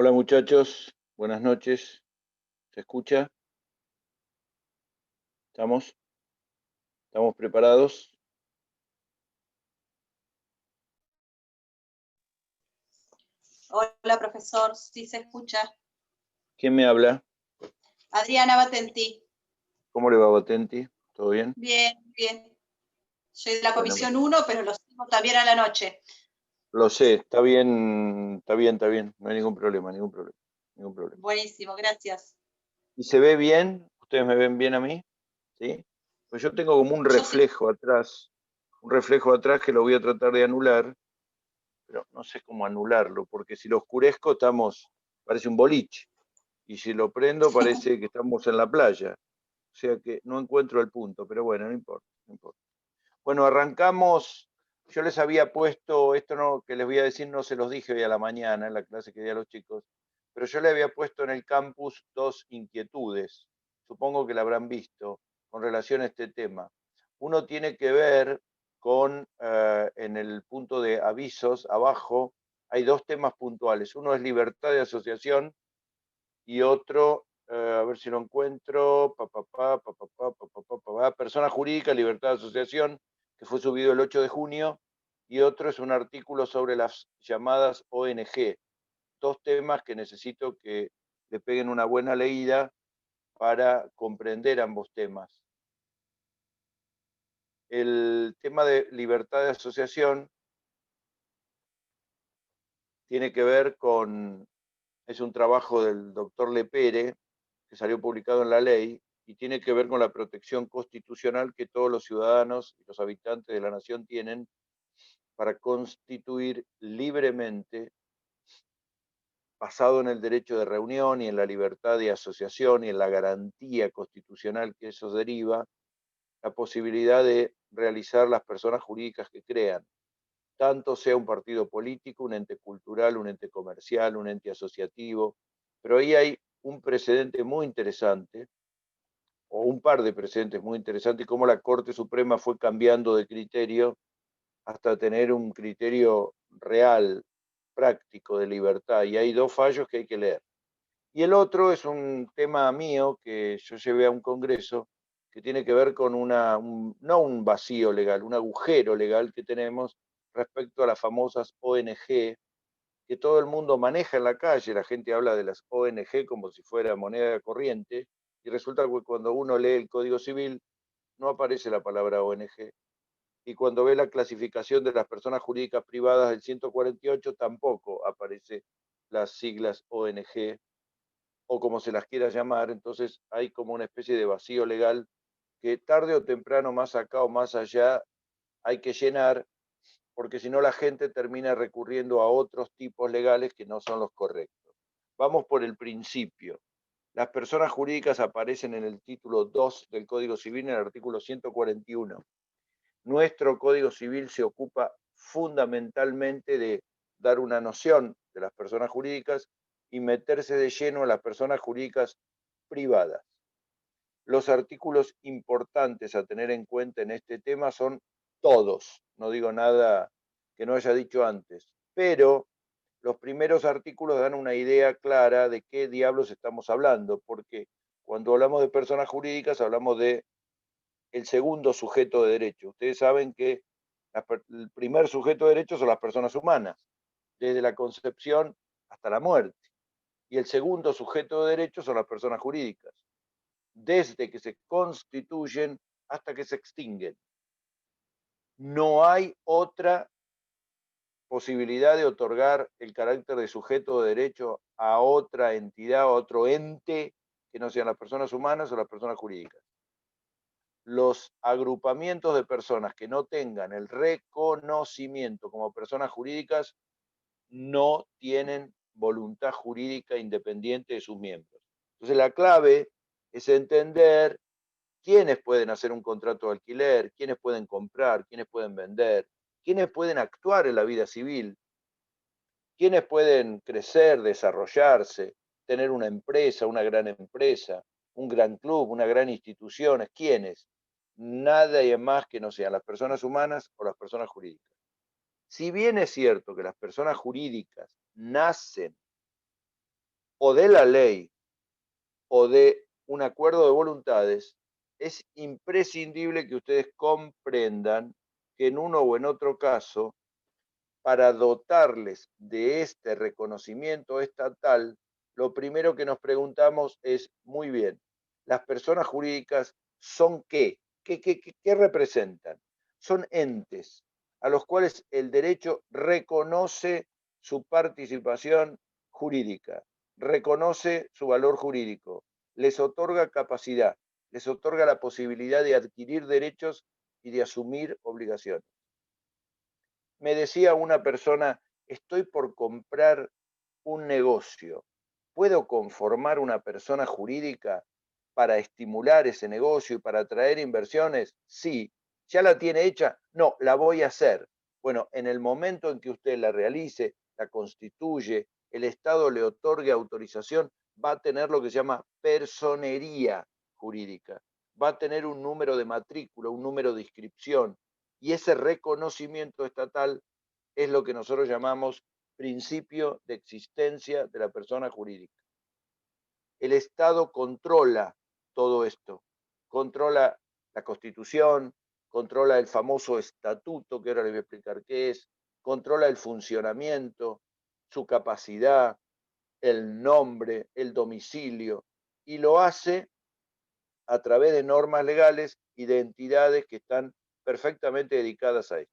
Hola muchachos, buenas noches. ¿Se escucha? ¿Estamos? ¿Estamos preparados? Hola, profesor, sí se escucha. ¿Quién me habla? Adriana Batenti. ¿Cómo le va, Batenti? ¿Todo bien? Bien, bien. Soy de la Bueno, comisión 1, pero lo sigo también a la noche. lo sé, está bien, está bien, está bien. No hay ningún problema, ningún problema, ningún problema. Buenísimo, gracias. ¿Y se ve bien? ¿Ustedes me ven bien a mí? ¿Sí? Pues yo tengo como Yo sí. un reflejo atrás que lo voy a tratar de anular, pero no sé cómo anularlo, porque si lo oscurezco parece un boliche, y si lo prendo parece que estamos en la playa. O sea que no encuentro el punto, pero bueno, no importa, no importa. Bueno, arrancamos. Yo les había puesto, esto no, que les voy a decir, no se los dije hoy a la mañana en la clase que di a los chicos, pero yo le había puesto en el campus dos inquietudes, supongo que la habrán visto, con relación a este tema. Uno tiene que ver con, en el punto de avisos, abajo, hay dos temas puntuales. Uno es libertad de asociación y otro, a ver si lo encuentro, persona jurídica, libertad de asociación, que fue subido el 8 de junio, y otro es un artículo sobre las llamadas ONG. Dos temas que necesito que le peguen una buena leída para comprender ambos temas. El tema de libertad de asociación tiene que ver con, es un trabajo del doctor Lepere, que salió publicado en La Ley, y tiene que ver con la protección constitucional que todos los ciudadanos y los habitantes de la nación tienen para constituir libremente, basado en el derecho de reunión y en la libertad de asociación y en la garantía constitucional que eso deriva, la posibilidad de realizar las personas jurídicas que crean, tanto sea un partido político, un ente cultural, un ente comercial, un ente asociativo. Pero ahí hay un precedente muy interesante, o un par de precedentes muy interesantes, cómo la Corte Suprema fue cambiando de criterio hasta tener un criterio real, práctico, de libertad. Y hay dos fallos que hay que leer. Y el otro es un tema mío que yo llevé a un congreso que tiene que ver con no un vacío legal, un agujero legal que tenemos respecto a las famosas ONG que todo el mundo maneja en la calle. La gente habla de las ONG como si fuera moneda corriente, y resulta que cuando uno lee el Código Civil no aparece la palabra ONG, y cuando ve la clasificación de las personas jurídicas privadas del 148 tampoco aparece las siglas ONG o como se las quiera llamar. Entonces hay como una especie de vacío legal que tarde o temprano, más acá o más allá, hay que llenar, porque si no la gente termina recurriendo a otros tipos legales que no son los correctos. Vamos por el principio. Las personas jurídicas aparecen en el título 2 del Código Civil, en el artículo 141. Nuestro Código Civil se ocupa fundamentalmente de dar una noción de las personas jurídicas y meterse de lleno a las personas jurídicas privadas. Los artículos importantes a tener en cuenta en este tema son todos, no digo nada que no haya dicho antes, pero los primeros artículos dan una idea clara de qué diablos estamos hablando, porque cuando hablamos de personas jurídicas hablamos de el segundo sujeto de derecho. Ustedes saben que el primer sujeto de derecho son las personas humanas, desde la concepción hasta la muerte. Y el segundo sujeto de derecho son las personas jurídicas, desde que se constituyen hasta que se extinguen. No hay otra posibilidad de otorgar el carácter de sujeto de derecho a otra entidad, a otro ente que no sean las personas humanas o las personas jurídicas. Los agrupamientos de personas que no tengan el reconocimiento como personas jurídicas no tienen voluntad jurídica independiente de sus miembros. Entonces la clave es entender quiénes pueden hacer un contrato de alquiler, quiénes pueden comprar, quiénes pueden vender, quiénes pueden actuar en la vida civil, quiénes pueden crecer, desarrollarse, tener una empresa, una gran empresa, un gran club, una gran institución. ¿Quiénes? Nada más que no sean las personas humanas o las personas jurídicas. Si bien es cierto que las personas jurídicas nacen o de la ley o de un acuerdo de voluntades, es imprescindible que ustedes comprendan que en uno o en otro caso, para dotarles de este reconocimiento estatal, lo primero que nos preguntamos es, muy bien, ¿las personas jurídicas son qué? ¿Qué representan? Son entes a los cuales el derecho reconoce su participación jurídica, reconoce su valor jurídico, les otorga capacidad, les otorga la posibilidad de adquirir derechos y de asumir obligaciones. Me decía una persona, estoy por comprar un negocio. ¿Puedo conformar una persona jurídica para estimular ese negocio y para atraer inversiones? Sí. ¿Ya la tiene hecha? No, la voy a hacer. Bueno, en el momento en que usted la realice, la constituye, el Estado le otorgue autorización, va a tener lo que se llama personería jurídica. Va a tener un número de matrícula, un número de inscripción, y ese reconocimiento estatal es lo que nosotros llamamos principio de existencia de la persona jurídica. El Estado controla todo esto, controla la Constitución, controla el famoso estatuto, que ahora les voy a explicar qué es, controla el funcionamiento, su capacidad, el nombre, el domicilio, y lo hace a través de normas legales y de entidades que están perfectamente dedicadas a esto.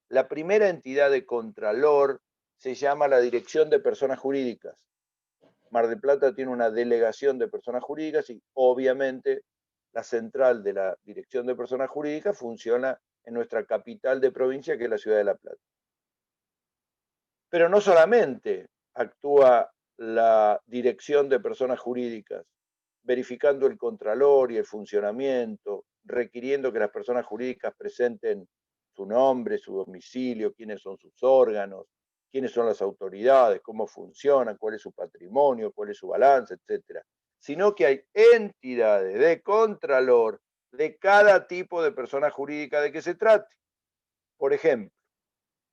La primera entidad de contralor se llama la Dirección de Personas Jurídicas. Mar del Plata tiene una delegación de personas jurídicas y obviamente la central de la Dirección de Personas Jurídicas funciona en nuestra capital de provincia, que es la ciudad de La Plata. Pero no solamente actúa la Dirección de Personas Jurídicas, verificando el contralor y el funcionamiento, requiriendo que las personas jurídicas presenten su nombre, su domicilio, quiénes son sus órganos, quiénes son las autoridades, cómo funcionan, cuál es su patrimonio, cuál es su balance, etcétera. Sino que hay entidades de contralor de cada tipo de persona jurídica de que se trate. Por ejemplo,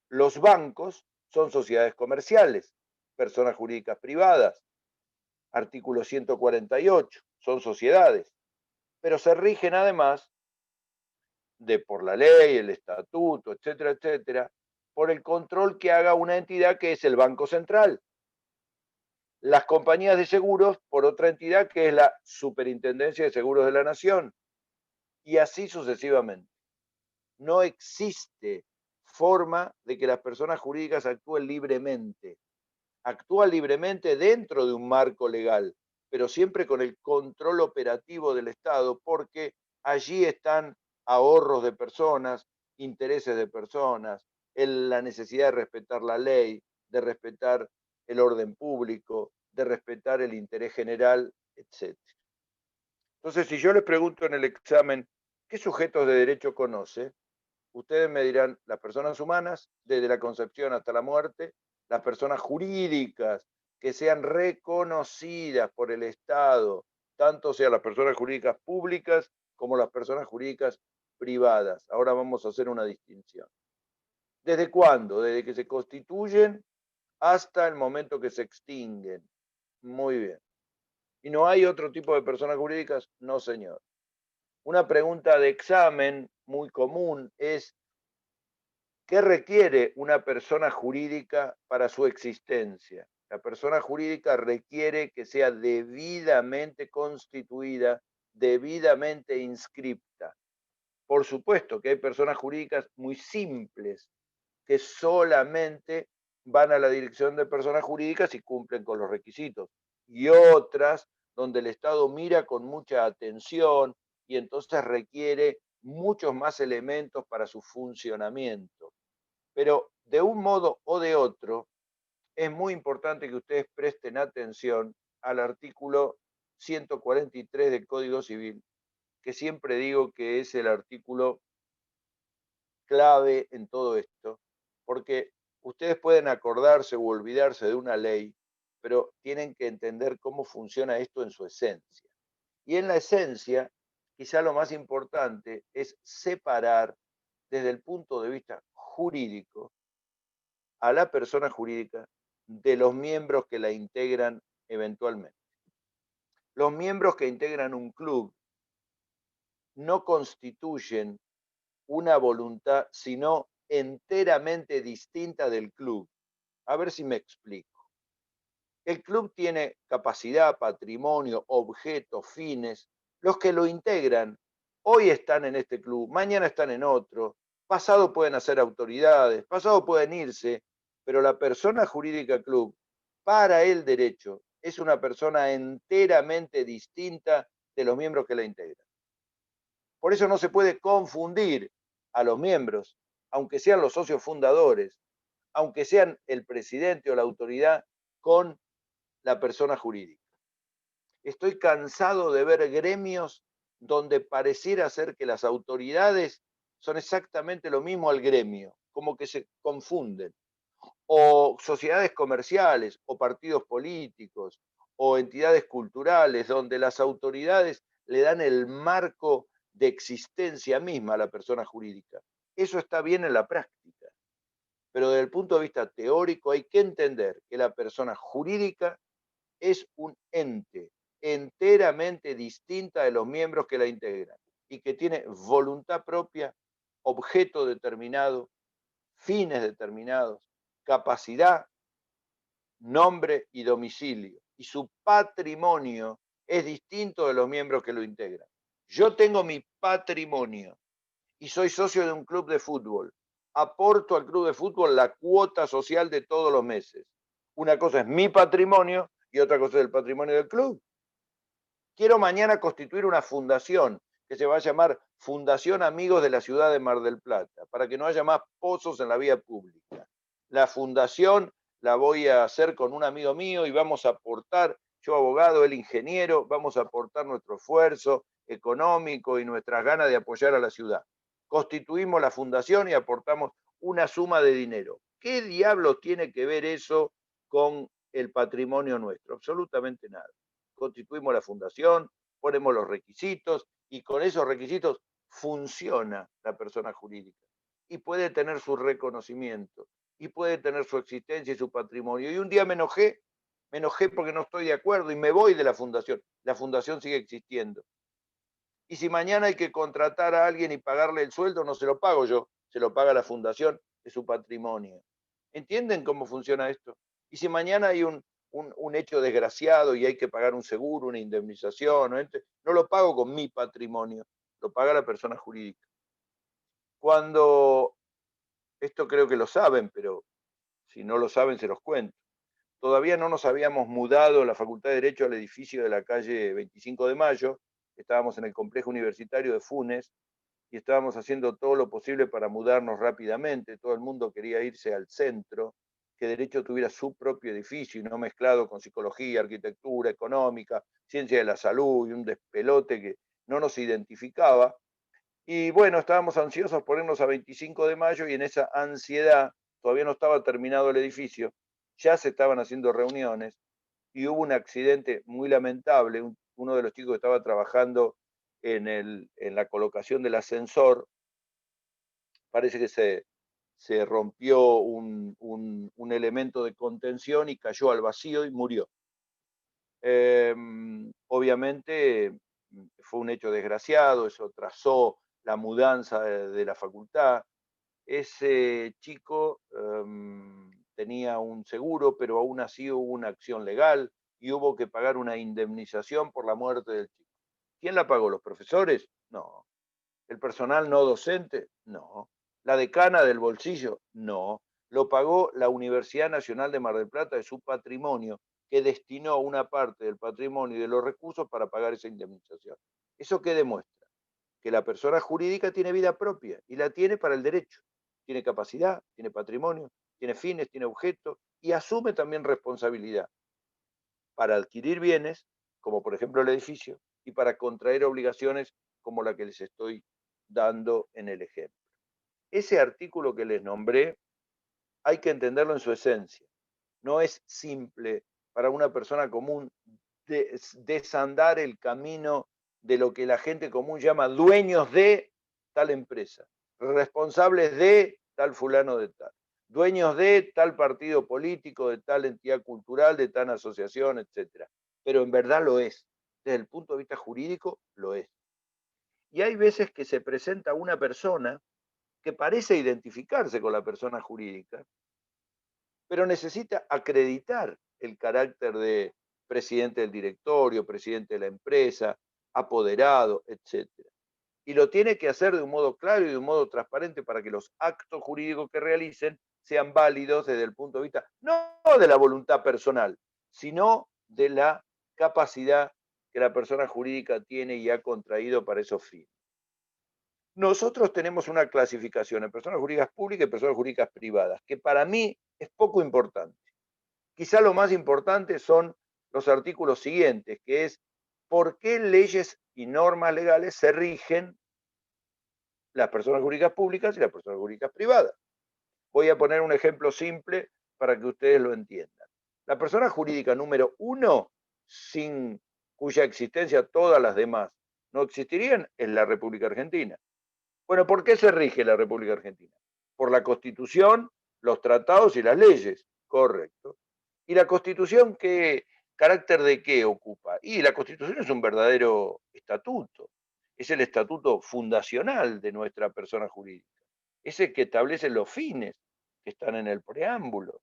los bancos son sociedades comerciales, personas jurídicas privadas. Artículo 148, son sociedades, pero se rigen además de por la ley, el estatuto, etcétera, etcétera, por el control que haga una entidad que es el Banco Central. Las compañías de seguros por otra entidad que es la Superintendencia de Seguros de la Nación, y así sucesivamente. No existe forma de que las personas jurídicas actúen libremente. Actúan libremente dentro de un marco legal, pero siempre con el control operativo del Estado, porque allí están ahorros de personas, intereses de personas, la necesidad de respetar la ley, de respetar el orden público, de respetar el interés general, etc. Entonces, si yo les pregunto en el examen, ¿qué sujetos de derecho conoce? Ustedes me dirán las personas humanas, desde la concepción hasta la muerte, las personas jurídicas que sean reconocidas por el Estado, tanto sean las personas jurídicas públicas como las personas jurídicas privadas. Ahora vamos a hacer una distinción. ¿Desde cuándo? Desde que se constituyen hasta el momento que se extinguen. Muy bien. ¿Y no hay otro tipo de personas jurídicas? No, señor. Una pregunta de examen muy común es, ¿qué requiere una persona jurídica para su existencia? La persona jurídica requiere que sea debidamente constituida, debidamente inscripta. Por supuesto que hay personas jurídicas muy simples que solamente van a la dirección de personas jurídicas y cumplen con los requisitos. Y otras donde el Estado mira con mucha atención y entonces requiere muchos más elementos para su funcionamiento. Pero de un modo o de otro, es muy importante que ustedes presten atención al artículo 143 del Código Civil, que siempre digo que es el artículo clave en todo esto, porque ustedes pueden acordarse o olvidarse de una ley, pero tienen que entender cómo funciona esto en su esencia. Y en la esencia, quizá lo más importante es separar desde el punto de vista jurídico a la persona jurídica de los miembros que la integran eventualmente. Los miembros que integran un club no constituyen una voluntad, sino enteramente distinta del club. A ver si me explico. El club tiene capacidad, patrimonio, objetos, fines. Los que lo integran hoy están en este club, mañana están en otro, pasado pueden ser autoridades, pasado pueden irse, pero la persona jurídica club, para el derecho, es una persona enteramente distinta de los miembros que la integran. Por eso no se puede confundir a los miembros, aunque sean los socios fundadores, aunque sean el presidente o la autoridad, con la persona jurídica. Estoy cansado de ver gremios donde pareciera ser que las autoridades son exactamente lo mismo al gremio, como que se confunden. O sociedades comerciales, o partidos políticos, o entidades culturales, donde las autoridades le dan el marco de existencia misma a la persona jurídica. Eso está bien en la práctica, pero desde el punto de vista teórico hay que entender que la persona jurídica es un ente enteramente distinta de los miembros que la integran y que tiene voluntad propia, objeto determinado, fines determinados, capacidad, nombre y domicilio. Y su patrimonio es distinto de los miembros que lo integran. Yo tengo mi patrimonio y soy socio de un club de fútbol. Aporto al club de fútbol la cuota social de todos los meses. Una cosa es mi patrimonio y otra cosa es el patrimonio del club. Quiero mañana constituir una fundación que se va a llamar Fundación Amigos de la Ciudad de Mar del Plata, para que no haya más pozos en la vía pública. La fundación la voy a hacer con un amigo mío y vamos a aportar, yo abogado, él ingeniero, vamos a aportar nuestro esfuerzo económico y nuestras ganas de apoyar a la ciudad. Constituimos la fundación y aportamos una suma de dinero. ¿Qué diablos tiene que ver eso con el patrimonio nuestro? Absolutamente nada. Constituimos la fundación, ponemos los requisitos y con esos requisitos funciona la persona jurídica y puede tener su reconocimiento y puede tener su existencia y su patrimonio. Y un día me enojé porque no estoy de acuerdo y me voy de la fundación sigue existiendo. Y si mañana hay que contratar a alguien y pagarle el sueldo, no se lo pago yo, se lo paga la fundación, es su patrimonio. ¿Entienden cómo funciona esto? Y si mañana hay un hecho desgraciado y hay que pagar un seguro, una indemnización, no lo pago con mi patrimonio, lo paga la persona jurídica. Cuando, esto creo que lo saben, pero si no lo saben se los cuento, todavía no nos habíamos mudado la Facultad de Derecho al edificio de la calle 25 de Mayo, estábamos en el complejo universitario de Funes y estábamos haciendo todo lo posible para mudarnos rápidamente, todo el mundo quería irse al centro, que Derecho tuviera su propio edificio y no mezclado con psicología, arquitectura, económica, ciencia de la salud y un despelote que no nos identificaba. Y bueno, estábamos ansiosos por irnos a 25 de mayo y en esa ansiedad, todavía no estaba terminado el edificio, ya se estaban haciendo reuniones y hubo un accidente muy lamentable. Uno de los chicos que estaba trabajando en la colocación del ascensor, parece que se rompió un elemento de contención y cayó al vacío y murió. Obviamente fue un hecho desgraciado, eso trazó la mudanza de la facultad. Ese chico tenía un seguro, pero aún así hubo una acción legal y hubo que pagar una indemnización por la muerte del chico. ¿Quién la pagó? ¿Los profesores? No. ¿El personal no docente? No. ¿La decana del bolsillo? No. Lo pagó la Universidad Nacional de Mar del Plata de su patrimonio, que destinó una parte del patrimonio y de los recursos para pagar esa indemnización. ¿Eso qué demuestra? Que la persona jurídica tiene vida propia y la tiene para el derecho. Tiene capacidad, tiene patrimonio, tiene fines, tiene objetos y asume también responsabilidad para adquirir bienes, como por ejemplo el edificio, y para contraer obligaciones como la que les estoy dando en el ejemplo. Ese artículo que les nombré hay que entenderlo en su esencia. No es simple para una persona común desandar el camino de lo que la gente común llama dueños de tal empresa, responsables de tal fulano de tal. dueños de tal partido político, de tal entidad cultural, de tal asociación, etc. Pero en verdad lo es. Desde el punto de vista jurídico, lo es. Y hay veces que se presenta una persona que parece identificarse con la persona jurídica, pero necesita acreditar el carácter de presidente del directorio, presidente de la empresa, apoderado, etc. Y lo tiene que hacer de un modo claro y de un modo transparente para que los actos jurídicos que realicen sean válidos desde el punto de vista no de la voluntad personal, sino de la capacidad que la persona jurídica tiene y ha contraído para esos fines. Nosotros tenemos una clasificación en personas jurídicas públicas y personas jurídicas privadas, que para mí es poco importante. Quizá lo más importante son los artículos siguientes, que es por qué leyes y normas legales se rigen las personas jurídicas públicas y las personas jurídicas privadas. Voy a poner un ejemplo simple para que ustedes lo entiendan. La persona jurídica número 1, sin cuya existencia todas las demás no existirían, es la República Argentina. Bueno, ¿por qué se rige la República Argentina? Por la Constitución, los tratados y las leyes. Correcto. ¿Y la Constitución qué carácter de qué ocupa? Y la Constitución es un verdadero estatuto. Es el estatuto fundacional de nuestra persona jurídica. Es el que establece los fines que están en el preámbulo,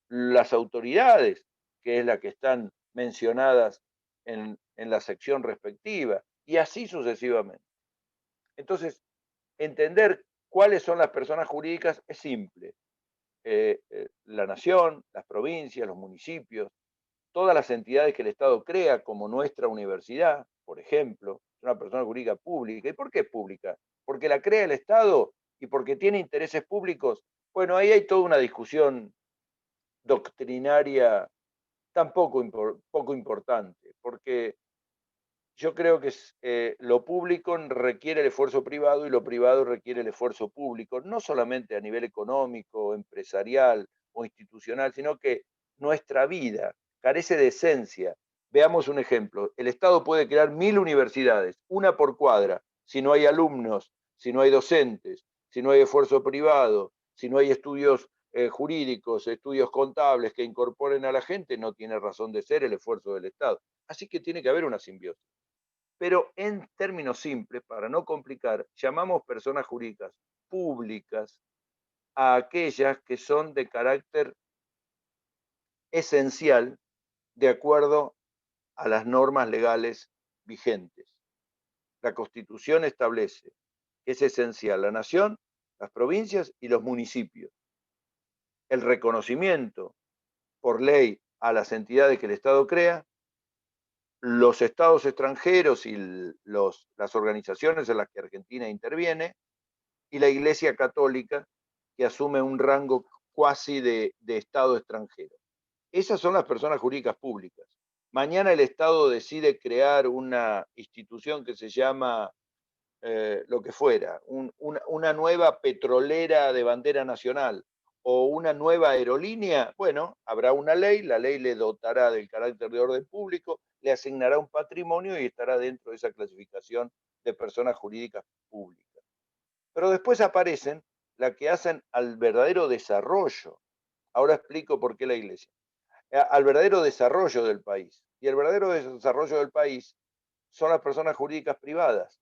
las autoridades, que es la que están mencionadas en la sección respectiva, y así sucesivamente. Entonces, entender cuáles son las personas jurídicas es simple. La nación, las provincias, los municipios, todas las entidades que el Estado crea, como nuestra universidad, por ejemplo, es una persona jurídica pública. ¿Y por qué pública? Porque la crea el Estado y porque tiene intereses públicos. Bueno, ahí hay toda una discusión doctrinaria poco importante, porque yo creo que lo público requiere el esfuerzo privado y lo privado requiere el esfuerzo público, no solamente a nivel económico, empresarial o institucional, sino que nuestra vida carece de esencia. Veamos un ejemplo. El Estado puede crear 1000 universidades, una por cuadra, si no hay alumnos, si no hay docentes, si no hay esfuerzo privado, si no hay estudios jurídicos, estudios contables que incorporen a la gente, no tiene razón de ser el esfuerzo del Estado. Así que tiene que haber una simbiosis. Pero en términos simples, para no complicar, llamamos personas jurídicas públicas a aquellas que son de carácter esencial de acuerdo a las normas legales vigentes. La Constitución establece que es esencial la nación, las provincias y los municipios. El reconocimiento por ley a las entidades que el Estado crea, los estados extranjeros y las organizaciones en las que Argentina interviene, y la Iglesia Católica, que asume un rango cuasi de Estado extranjero. Esas son las personas jurídicas públicas. Mañana el Estado decide crear una institución que se llama lo que fuera, una nueva petrolera de bandera nacional o una nueva aerolínea. Bueno, habrá una ley, la ley le dotará del carácter de orden público, le asignará un patrimonio y estará dentro de esa clasificación de personas jurídicas públicas. Pero después aparecen las que hacen al verdadero desarrollo. Ahora explico por qué la Iglesia. Al verdadero desarrollo del país. Y el verdadero desarrollo del país son las personas jurídicas privadas.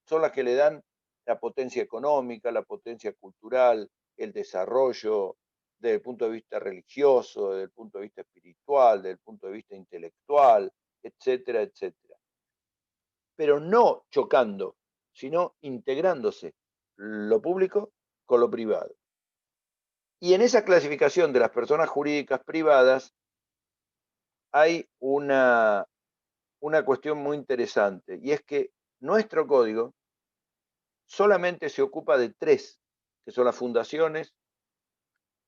Son las que le dan la potencia económica, la potencia cultural, el desarrollo desde el punto de vista religioso, desde el punto de vista espiritual, desde el punto de vista intelectual, etcétera, etcétera. Pero no chocando, sino integrándose lo público con lo privado. Y en esa clasificación de las personas jurídicas privadas hay una cuestión muy interesante, y es que nuestro código solamente se ocupa de 3, que son las fundaciones,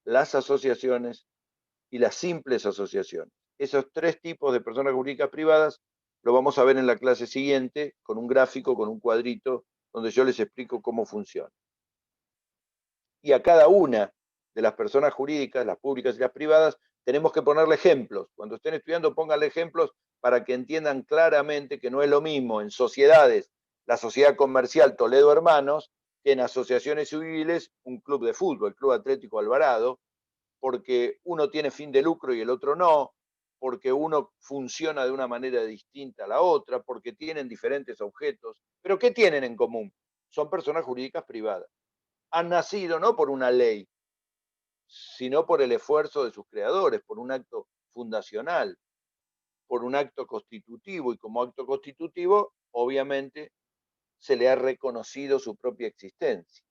las asociaciones y las simples asociaciones. Esos 3 tipos de personas jurídicas privadas lo vamos a ver en la clase siguiente con un gráfico, con un cuadrito, donde yo les explico cómo funciona. Y a cada una de las personas jurídicas, las públicas y las privadas, tenemos que ponerle ejemplos. Cuando estén estudiando, pónganle ejemplos para que entiendan claramente que no es lo mismo en sociedades, la sociedad comercial Toledo Hermanos, que en asociaciones civiles un club de fútbol, el Club Atlético Alvarado, porque uno tiene fin de lucro y el otro no, porque uno funciona de una manera distinta a la otra, porque tienen diferentes objetos. ¿Pero qué tienen en común? Son personas jurídicas privadas. Han nacido no por una ley, sino por el esfuerzo de sus creadores, por un acto fundacional, por un acto constitutivo, y como acto constitutivo, obviamente, se le ha reconocido su propia existencia.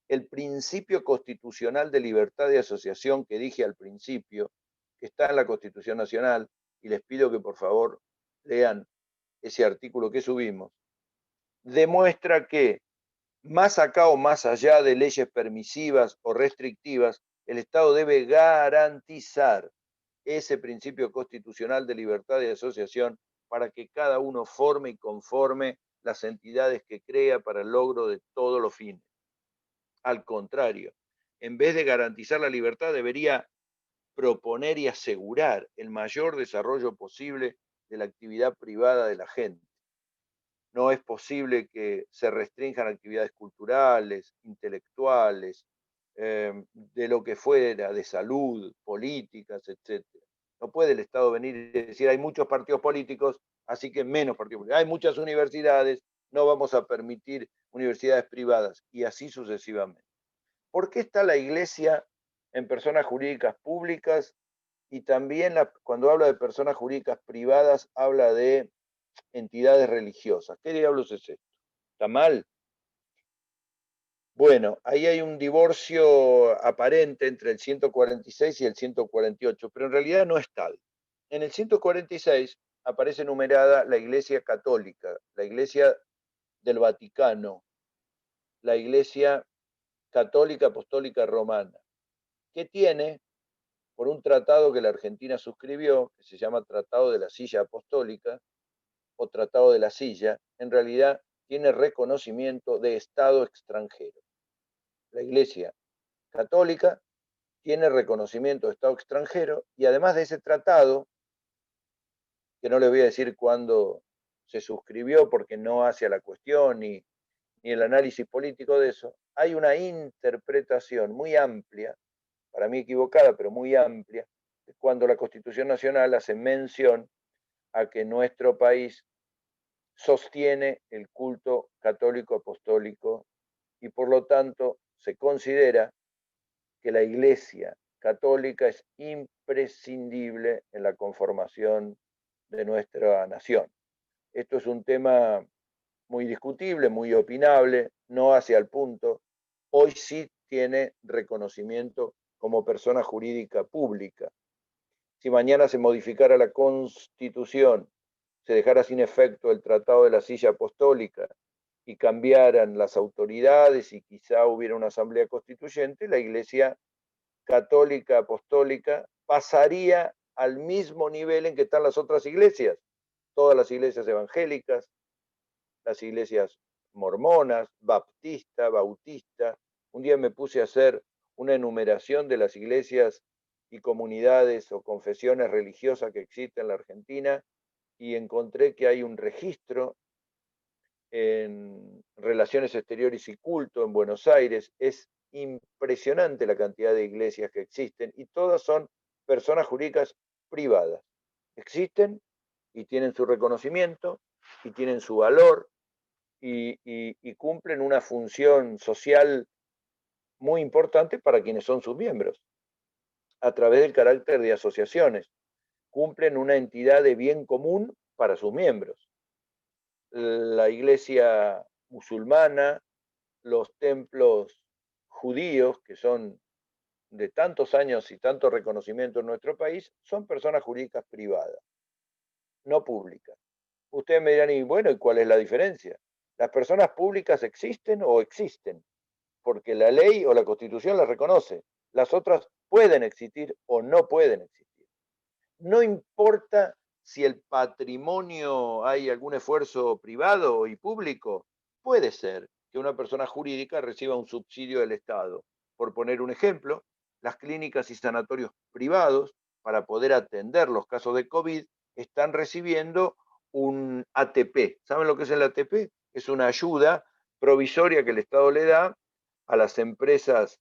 El principio constitucional de libertad de asociación que dije al principio, que está en la Constitución Nacional, y les pido que por favor lean ese artículo que subimos, demuestra que más acá o más allá de leyes permisivas o restrictivas, el Estado debe garantizar ese principio constitucional de libertad de asociación para que cada uno forme y conforme las entidades que crea para el logro de todos los fines. Al contrario, en vez de garantizar la libertad, debería proponer y asegurar el mayor desarrollo posible de la actividad privada de la gente. No es posible que se restrinjan actividades culturales, intelectuales, de lo que fuera, de salud, políticas, etcétera. No puede el Estado venir y decir, hay muchos partidos políticos, así que menos partidos políticos. Hay muchas universidades, no vamos a permitir universidades privadas, y así sucesivamente. ¿Por qué está la Iglesia en personas jurídicas públicas? Y también cuando habla de personas jurídicas privadas, habla de entidades religiosas. ¿Qué diablos es esto? ¿Está mal? Bueno, ahí hay un divorcio aparente entre el 146 y el 148, pero en realidad no es tal. En el 146 aparece numerada la Iglesia Católica, la Iglesia del Vaticano, la Iglesia Católica Apostólica Romana, que tiene, por un tratado que la Argentina suscribió, que se llama Tratado de la Silla Apostólica, o Tratado de la Silla, en realidad tiene reconocimiento de Estado extranjero. La Iglesia Católica tiene reconocimiento de Estado extranjero, y además de ese tratado, que no les voy a decir cuándo se suscribió porque no hace a la cuestión ni el análisis político de eso, hay una interpretación muy amplia, para mí equivocada, pero muy amplia, cuando la Constitución Nacional hace mención a que nuestro país sostiene el culto católico apostólico, y por lo tanto se considera que la Iglesia católica es imprescindible en la conformación de nuestra nación. Esto es un tema muy discutible, muy opinable, no hace al punto. Hoy sí tiene reconocimiento como persona jurídica pública. Si mañana se modificara la Constitución, se dejara sin efecto el Tratado de la Silla Apostólica y cambiaran las autoridades y quizá hubiera una asamblea constituyente, la Iglesia Católica Apostólica pasaría al mismo nivel en que están las otras iglesias, todas las iglesias evangélicas, las iglesias mormonas, baptista, bautista. Un día me puse a hacer una enumeración de las iglesias y comunidades o confesiones religiosas que existen en la Argentina, y encontré que hay un registro en Relaciones Exteriores y Culto en Buenos Aires. Es impresionante la cantidad de iglesias que existen, y todas son personas jurídicas privadas. Existen y tienen su reconocimiento y tienen su valor, y cumplen una función social muy importante para quienes son sus miembros, a través del carácter de asociaciones. Cumplen una entidad de bien común para sus miembros. La iglesia musulmana, los templos judíos, que son de tantos años y tanto reconocimiento en nuestro país, son personas jurídicas privadas, no públicas. Ustedes me dirán, y bueno, ¿y cuál es la diferencia? ¿Las personas públicas existen o existen? Porque la ley o la Constitución las reconoce. Las otras pueden existir o no pueden existir. No importa si el patrimonio, hay algún esfuerzo privado y público, puede ser que una persona jurídica reciba un subsidio del Estado. Por poner un ejemplo, las clínicas y sanatorios privados, para poder atender los casos de COVID, están recibiendo un ATP. ¿Saben lo que es el ATP? Es una ayuda provisoria que el Estado le da a las empresas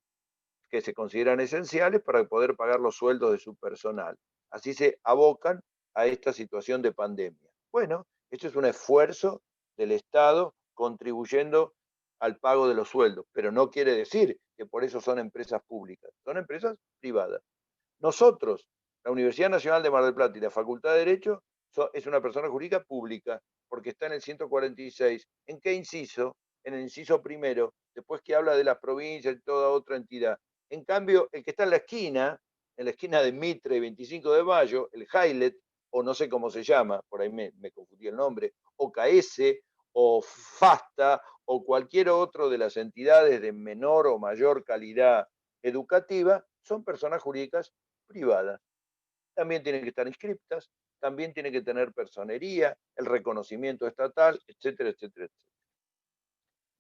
que se consideran esenciales para poder pagar los sueldos de su personal. Así se abocan a esta situación de pandemia. Bueno, esto es un esfuerzo del Estado contribuyendo al pago de los sueldos, pero no quiere decir que por eso son empresas públicas, son empresas privadas. Nosotros, la Universidad Nacional de Mar del Plata y la Facultad de Derecho, es una persona jurídica pública, porque está en el 146. ¿En qué inciso? En el inciso primero, después que habla de las provincias y toda otra entidad. En cambio, el que está en la esquina de Mitre y 25 de Mayo, el Jailet, o no sé cómo se llama, por ahí me confundí el nombre, o KS, o FASTA, o cualquier otro de las entidades de menor o mayor calidad educativa, son personas jurídicas privadas. También tienen que estar inscriptas, también tienen que tener personería, el reconocimiento estatal, etcétera, etcétera, etcétera.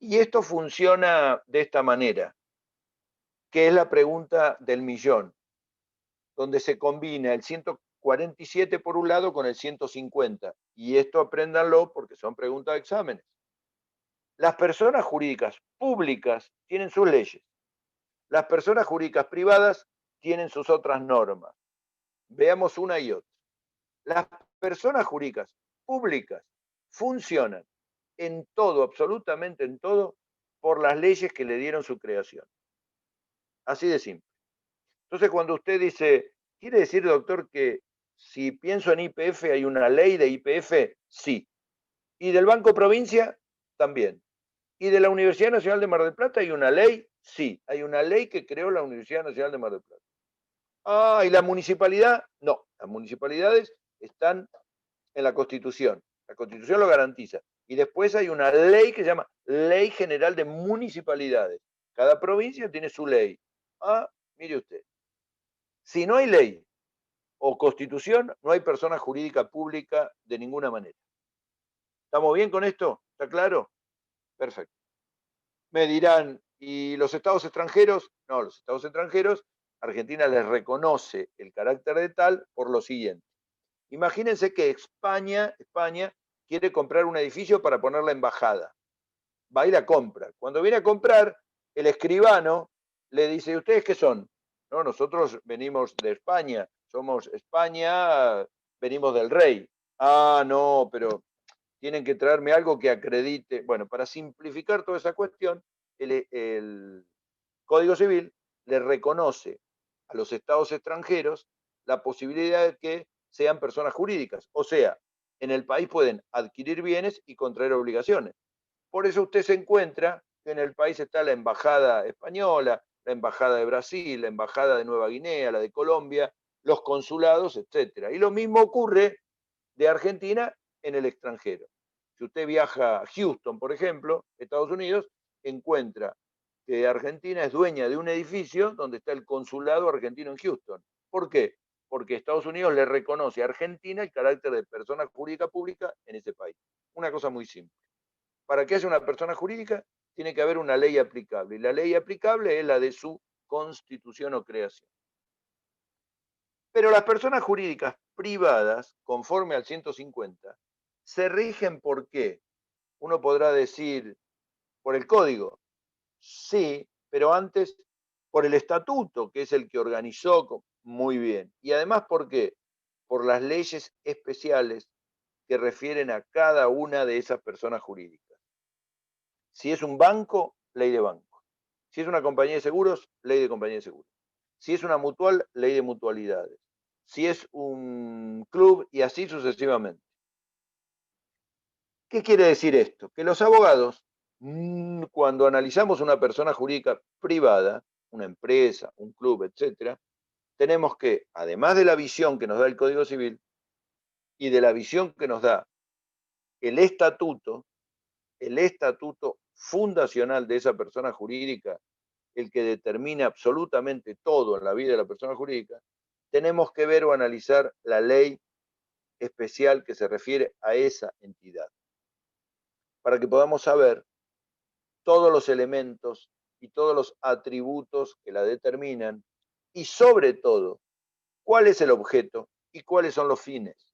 Y esto funciona de esta manera, que es la pregunta del millón, donde se combina el 147 por un lado con el 150. Y esto apréndanlo porque son preguntas de exámenes. Las personas jurídicas públicas tienen sus leyes. Las personas jurídicas privadas tienen sus otras normas. Veamos una y otra. Las personas jurídicas públicas funcionan en todo, absolutamente en todo, por las leyes que le dieron su creación. Así de simple. Entonces, cuando usted dice, ¿quiere decir, doctor, que si pienso en IPF hay una ley de IPF? Sí. ¿Y del Banco Provincia? También. ¿Y de la Universidad Nacional de Mar del Plata hay una ley? Sí. Hay una ley que creó la Universidad Nacional de Mar del Plata. Ah, ¿y la municipalidad? No. Las municipalidades están en la Constitución. La Constitución lo garantiza. Y después hay una ley que se llama Ley General de Municipalidades. Cada provincia tiene su ley. Ah, mire usted. Si no hay ley o constitución, no hay persona jurídica pública de ninguna manera. ¿Estamos bien con esto? ¿Está claro? Perfecto. Me dirán, ¿y los estados extranjeros? No, los estados extranjeros, Argentina les reconoce el carácter de tal por lo siguiente. Imagínense que España quiere comprar un edificio para poner la embajada. Va a ir a compra. Cuando viene a comprar, el escribano le dice, ¿ustedes qué son? No, nosotros venimos de España, somos España, venimos del rey. Ah, no, pero tienen que traerme algo que acredite. Bueno, para simplificar toda esa cuestión, el Código Civil le reconoce a los estados extranjeros la posibilidad de que sean personas jurídicas. O sea, en el país pueden adquirir bienes y contraer obligaciones. Por eso usted se encuentra que en el país está la embajada española, la embajada de Brasil, la embajada de Nueva Guinea, la de Colombia, los consulados, etc. Y lo mismo ocurre de Argentina en el extranjero. Si usted viaja a Houston, por ejemplo, Estados Unidos, encuentra que Argentina es dueña de un edificio donde está el consulado argentino en Houston. ¿Por qué? Porque Estados Unidos le reconoce a Argentina el carácter de persona jurídica pública en ese país. Una cosa muy simple. Para que haya una persona jurídica, tiene que haber una ley aplicable. Y la ley aplicable es la de su constitución o creación. Pero las personas jurídicas privadas, conforme al 150, se rigen por qué. Uno podrá decir, por el código. Sí, pero antes por el estatuto, que es el que organizó muy bien. Y además, ¿por qué? Por las leyes especiales que refieren a cada una de esas personas jurídicas. Si es un banco, ley de banco. Si es una compañía de seguros, ley de compañía de seguros. Si es una mutual, ley de mutualidades. Si es un club y así sucesivamente. ¿Qué quiere decir esto? Que los abogados, cuando analizamos una persona jurídica privada, una empresa, un club, etcétera, tenemos que, además de la visión que nos da el Código Civil y de la visión que nos da el estatuto fundacional de esa persona jurídica, el que determina absolutamente todo en la vida de la persona jurídica, tenemos que ver o analizar la ley especial que se refiere a esa entidad, para que podamos saber todos los elementos y todos los atributos que la determinan y sobre todo, cuál es el objeto y cuáles son los fines.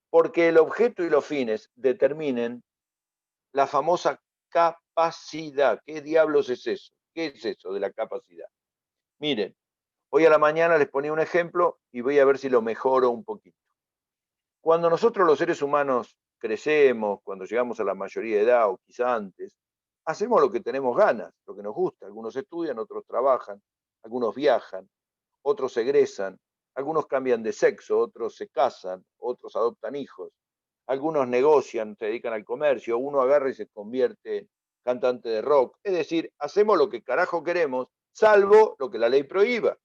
Porque el objeto y los fines determinen la famosa capacidad. ¿Qué diablos es eso? ¿Qué es eso de la capacidad? Miren, hoy a la mañana les ponía un ejemplo y voy a ver si lo mejoro un poquito. Cuando nosotros los seres humanos crecemos, cuando llegamos a la mayoría de edad o quizá antes, hacemos lo que tenemos ganas, lo que nos gusta. Algunos estudian, otros trabajan, algunos viajan, otros egresan, algunos cambian de sexo, otros se casan, otros adoptan hijos, algunos negocian, se dedican al comercio, uno agarra y se convierte en cantante de rock. Es decir, hacemos lo que carajo queremos, salvo lo que la ley prohíba.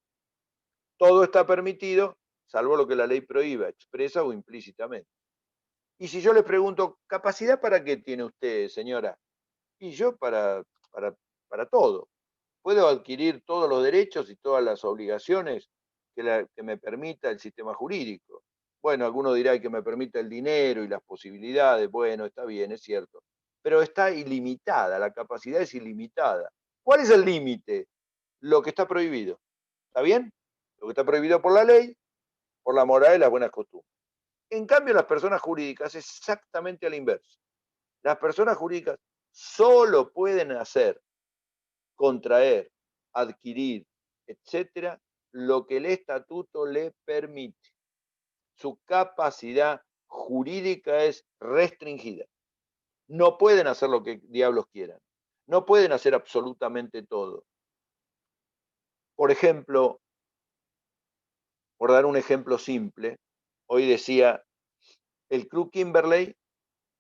Todo está permitido, salvo lo que la ley prohíba, expresa o implícitamente. Y si yo le pregunto, ¿capacidad para qué tiene usted, señora? Y yo para, para todo. Puedo adquirir todos los derechos y todas las obligaciones que me permita el sistema jurídico. Bueno, alguno dirá que me permita el dinero y las posibilidades. Bueno, está bien, es cierto. Pero está ilimitada, la capacidad es ilimitada. ¿Cuál es el límite? Lo que está prohibido. ¿Está bien? Lo que está prohibido por la ley, por la moral y las buenas costumbres. En cambio, las personas jurídicas es exactamente a la inversa. Las personas jurídicas solo pueden hacer, contraer, adquirir, etcétera, lo que el estatuto le permite. Su capacidad jurídica es restringida. No pueden hacer lo que diablos quieran. No pueden hacer absolutamente todo. Por ejemplo, por dar un ejemplo simple, hoy decía, el Club Kimberley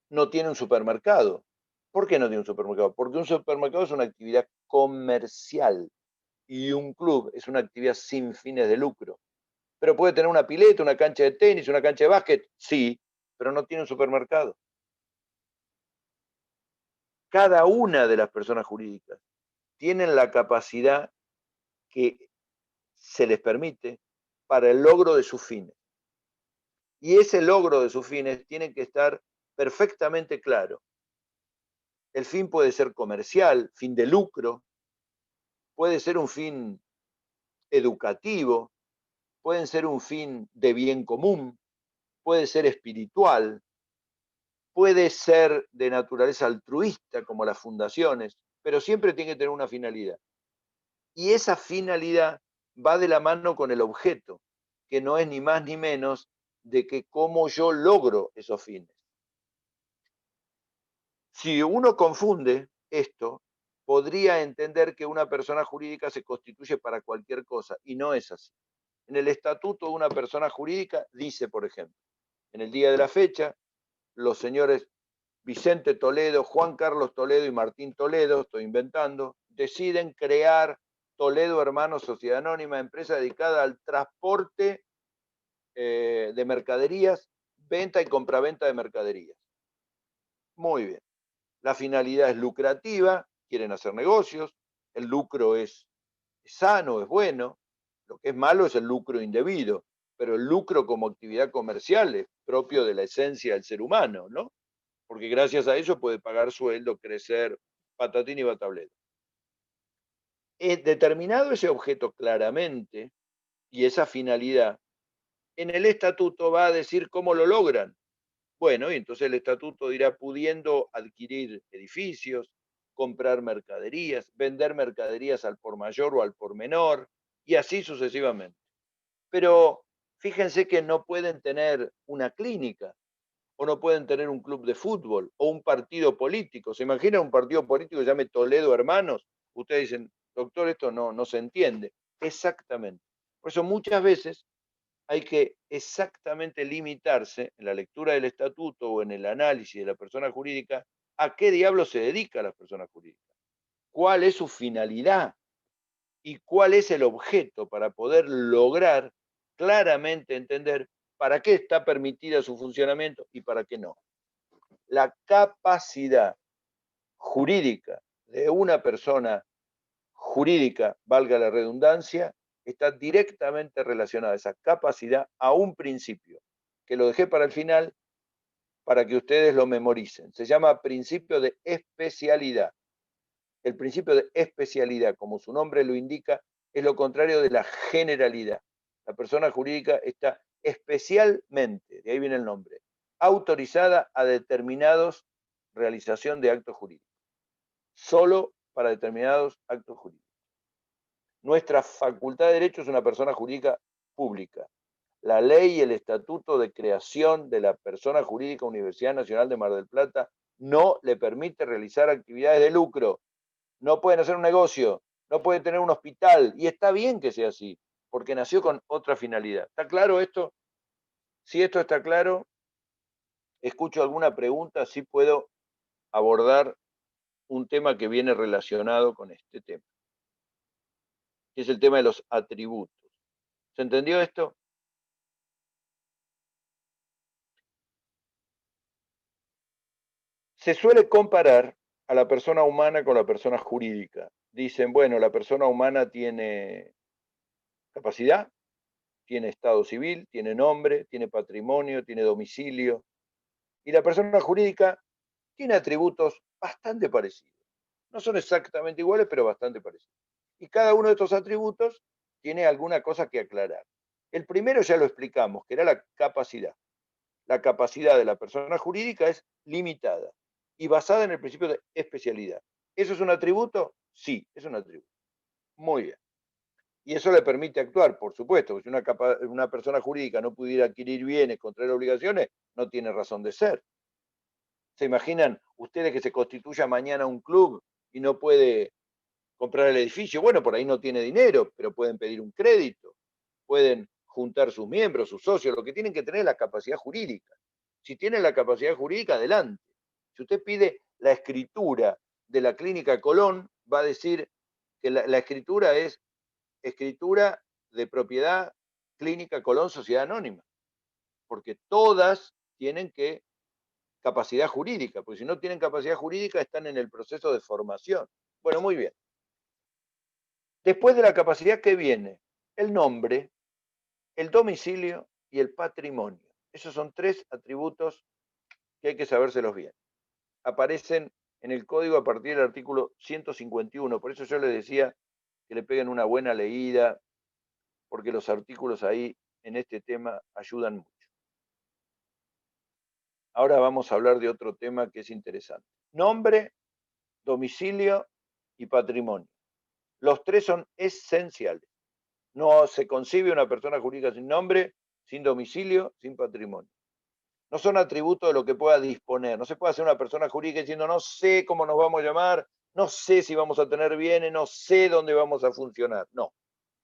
no tiene un supermercado. ¿Por qué no tiene un supermercado? Porque un supermercado es una actividad comercial y un club es una actividad sin fines de lucro. Pero puede tener una pileta, una cancha de tenis, una cancha de básquet, sí, pero no tiene un supermercado. Cada una de las personas jurídicas tienen la capacidad que se les permite para el logro de sus fines. Y ese logro de sus fines tiene que estar perfectamente claro. El fin puede ser comercial, fin de lucro, puede ser un fin educativo, puede ser un fin de bien común, puede ser espiritual, puede ser de naturaleza altruista, como las fundaciones, pero siempre tiene que tener una finalidad. Y esa finalidad va de la mano con el objeto, que no es ni más ni menos de que cómo yo logro esos fines. Si uno confunde esto, podría entender que una persona jurídica se constituye para cualquier cosa, y no es así. En el estatuto de una persona jurídica dice, por ejemplo, en el día de la fecha, los señores Vicente Toledo, Juan Carlos Toledo y Martín Toledo, estoy inventando, deciden crear Toledo Hermanos Sociedad Anónima, empresa dedicada al transporte de mercaderías, venta y compraventa de mercaderías. Muy bien. La finalidad es lucrativa, quieren hacer negocios, el lucro es sano, es bueno, lo que es malo es el lucro indebido, pero el lucro como actividad comercial es propio de la esencia del ser humano, ¿no? Porque gracias a eso puede pagar sueldo, crecer, patatín y batablero. Determinado ese objeto claramente y esa finalidad, en el estatuto va a decir cómo lo logran. Bueno, y entonces el estatuto dirá pudiendo adquirir edificios, comprar mercaderías, vender mercaderías al por mayor o al por menor, y así sucesivamente. Pero fíjense que no pueden tener una clínica, o no pueden tener un club de fútbol, o un partido político. ¿Se imagina un partido político que se llame Toledo Hermanos? Ustedes dicen, doctor, esto no se entiende. Exactamente. Por eso muchas veces hay que exactamente limitarse en la lectura del estatuto o en el análisis de la persona jurídica a qué diablo se dedica la persona jurídica, cuál es su finalidad y cuál es el objeto para poder lograr claramente entender para qué está permitida su funcionamiento y para qué no. La capacidad jurídica de una persona jurídica, valga la redundancia, está directamente relacionada esa capacidad a un principio, que lo dejé para el final para que ustedes lo memoricen. Se llama principio de especialidad. El principio de especialidad, como su nombre lo indica, es lo contrario de la generalidad. La persona jurídica está especialmente, de ahí viene el nombre, autorizada a determinados realización de actos jurídicos. solo para determinados actos jurídicos. Nuestra facultad de derecho es una persona jurídica pública. La ley y el estatuto de creación de la persona jurídica Universidad Nacional de Mar del Plata no le permite realizar actividades de lucro. No pueden hacer un negocio, no pueden tener un hospital, y está bien que sea así, porque nació con otra finalidad. ¿Está claro esto? Si esto está claro, escucho alguna pregunta, si puedo abordar un tema que viene relacionado con este tema, que es el tema de los atributos. ¿Se entendió esto? Se suele comparar a la persona humana con la persona jurídica. Dicen, bueno, la persona humana tiene capacidad, tiene estado civil, tiene nombre, tiene patrimonio, tiene domicilio, y la persona jurídica tiene atributos bastante parecidos. No son exactamente iguales, pero bastante parecidos. Y cada uno de estos atributos tiene alguna cosa que aclarar. El primero ya lo explicamos, que era la capacidad. La capacidad de la persona jurídica es limitada y basada en el principio de especialidad. ¿Eso es un atributo? Sí, es un atributo. Muy bien. Y eso le permite actuar, por supuesto, porque si una persona jurídica no pudiera adquirir bienes, contraer obligaciones, no tiene razón de ser. ¿Se imaginan ustedes que se constituya mañana un club y no puede comprar el edificio? Bueno, por ahí no tiene dinero, pero pueden pedir un crédito, pueden juntar sus miembros, sus socios, lo que tienen que tener es la capacidad jurídica. Si tienen la capacidad jurídica, adelante. Si usted pide la escritura de la Clínica Colón, va a decir que la escritura es escritura de propiedad Clínica Colón Sociedad Anónima, porque todas tienen capacidad jurídica, porque si no tienen capacidad jurídica están en el proceso de formación. Bueno, muy bien. Después de la capacidad, ¿qué viene? El nombre, el domicilio y el patrimonio. Esos son tres atributos que hay que sabérselos bien. Aparecen en el código a partir del artículo 151, por eso yo les decía que le peguen una buena leída, porque los artículos ahí en este tema ayudan mucho. Ahora vamos a hablar de otro tema que es interesante. Nombre, domicilio y patrimonio. Los tres son esenciales. No se concibe una persona jurídica sin nombre, sin domicilio, sin patrimonio. No son atributos de lo que pueda disponer. No se puede hacer una persona jurídica diciendo no sé cómo nos vamos a llamar, no sé si vamos a tener bienes, no sé dónde vamos a funcionar. No,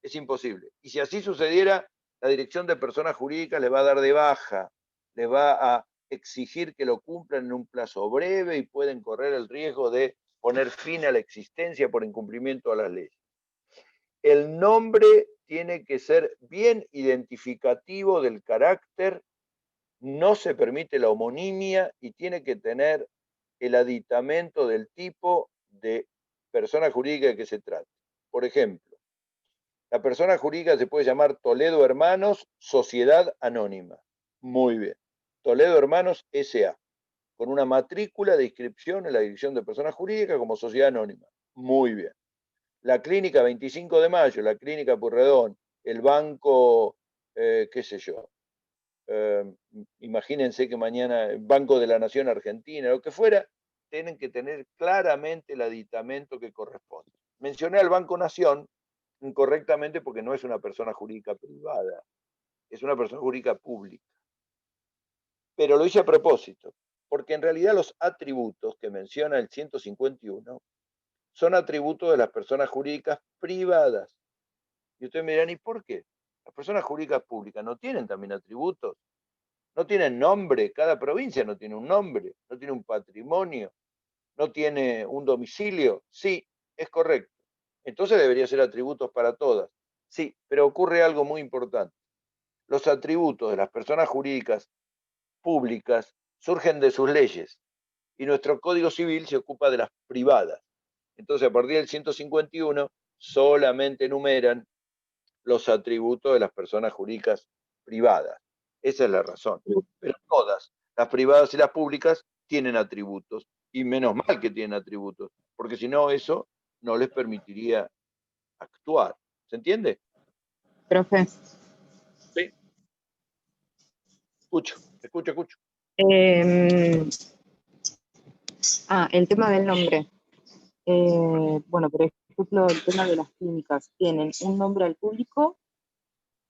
es imposible. Y si así sucediera, la Dirección de Personas Jurídicas le va a dar de baja, le va a exigir que lo cumplan en un plazo breve y pueden correr el riesgo de poner fin a la existencia por incumplimiento a las leyes. El nombre tiene que ser bien identificativo del carácter, no se permite la homonimia y tiene que tener el aditamento del tipo de persona jurídica de que se trate. Por ejemplo, la persona jurídica se puede llamar Toledo Hermanos Sociedad Anónima. Muy bien. Toledo Hermanos S.A. con una matrícula de inscripción en la Dirección de Personas Jurídicas como sociedad anónima. Muy bien. La Clínica 25 de Mayo, la Clínica Purredón, el Banco, qué sé yo, imagínense que mañana el Banco de la Nación Argentina, lo que fuera, tienen que tener claramente el aditamento que corresponde. Mencioné al Banco Nación incorrectamente porque no es una persona jurídica privada, es una persona jurídica pública. Pero lo hice a propósito, porque en realidad los atributos que menciona el 151 son atributos de las personas jurídicas privadas. Y ustedes me dirán, ¿y por qué? Las personas jurídicas públicas no tienen también atributos, no tienen nombre, cada provincia no tiene un nombre, no tiene un patrimonio, no tiene un domicilio. Sí, es correcto. Entonces debería ser atributos para todas. Sí, pero ocurre algo muy importante. Los atributos de las personas jurídicas públicas surgen de sus leyes y nuestro Código Civil se ocupa de las privadas. Entonces, a partir del 151, solamente enumeran los atributos de las personas jurídicas privadas. Esa es la razón. Pero todas, las privadas y las públicas, tienen atributos. Y menos mal que tienen atributos, porque si no, eso no les permitiría actuar. ¿Se entiende? Profe. Sí. Escucho. El tema del nombre. Bueno, por ejemplo, el tema de las clínicas, tienen un nombre al público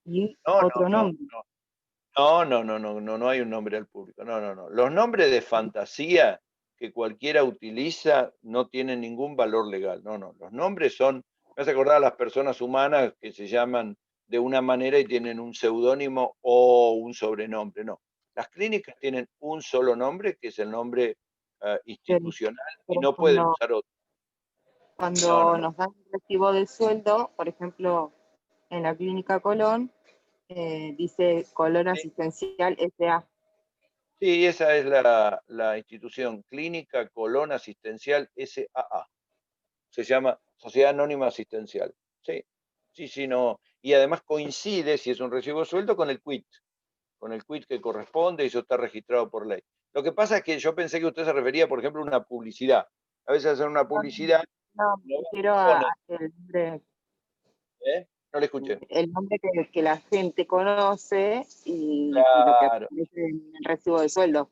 y No, otro no, nombre. no. No hay un nombre al público. No. Los nombres de fantasía que cualquiera utiliza no tienen ningún valor legal. No. Los nombres son, me hace acordar a las personas humanas que se llaman de una manera y tienen un seudónimo o un sobrenombre. No. Las clínicas tienen un solo nombre, que es el nombre Pero, institucional, y pero no pueden cuando, usar otro. cuando No. nos dan el recibo de sueldo, por ejemplo, en la clínica Colón, dice Colón Sí, Asistencial S.A. sí, esa es la institución Clínica Colón Asistencial SAA. Se llama Sociedad Anónima Asistencial. Sí, no. Y además coincide, si es un recibo de sueldo, con el quit que corresponde, y eso está registrado por ley. Lo que pasa es que yo pensé que usted se refería, por ejemplo, a una publicidad. A veces hacer una publicidad, No, me no refiero a pone, ¿eh? no le escuché. El nombre que la gente conoce y lo que Claro, aparece en el recibo de sueldo.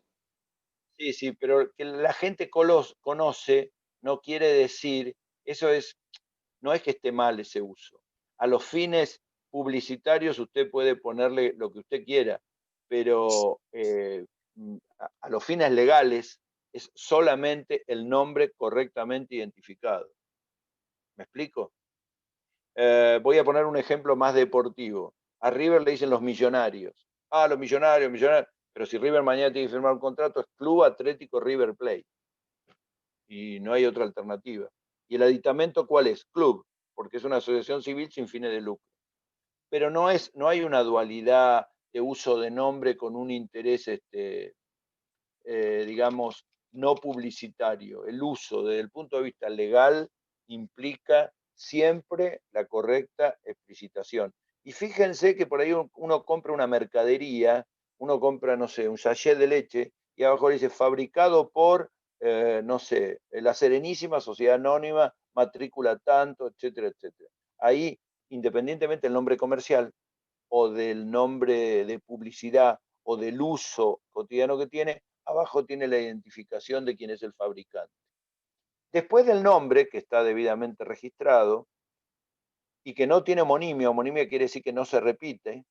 sí, pero que la gente conoce no quiere decir, eso es, no es que esté mal ese uso. A los fines publicitarios usted puede ponerle lo que usted quiera, pero a los fines legales es solamente el nombre correctamente identificado. ¿Me explico? Voy a poner un ejemplo más deportivo. A River le dicen los millonarios. Ah, los millonarios, millonarios. Pero si River mañana tiene que firmar un contrato, es Club Atlético River Plate. Y no hay otra alternativa. ¿Y el aditamento cuál es? Club, porque es una asociación civil sin fines de lucro. Pero no hay una dualidad de uso de nombre con un interés, digamos, no publicitario. El uso desde el punto de vista legal implica siempre la correcta explicitación. Y fíjense que por ahí uno compra una mercadería, uno compra, no sé, un sachet de leche y abajo dice fabricado por, no sé, la Serenísima Sociedad Anónima, matrícula tanto, etcétera, etcétera. Ahí, independientemente del nombre comercial o del nombre de publicidad o del uso cotidiano que tiene, abajo tiene la identificación de quién es el fabricante. Después del nombre, que está debidamente registrado y que no tiene homonimia, homonimia quiere decir que no se repite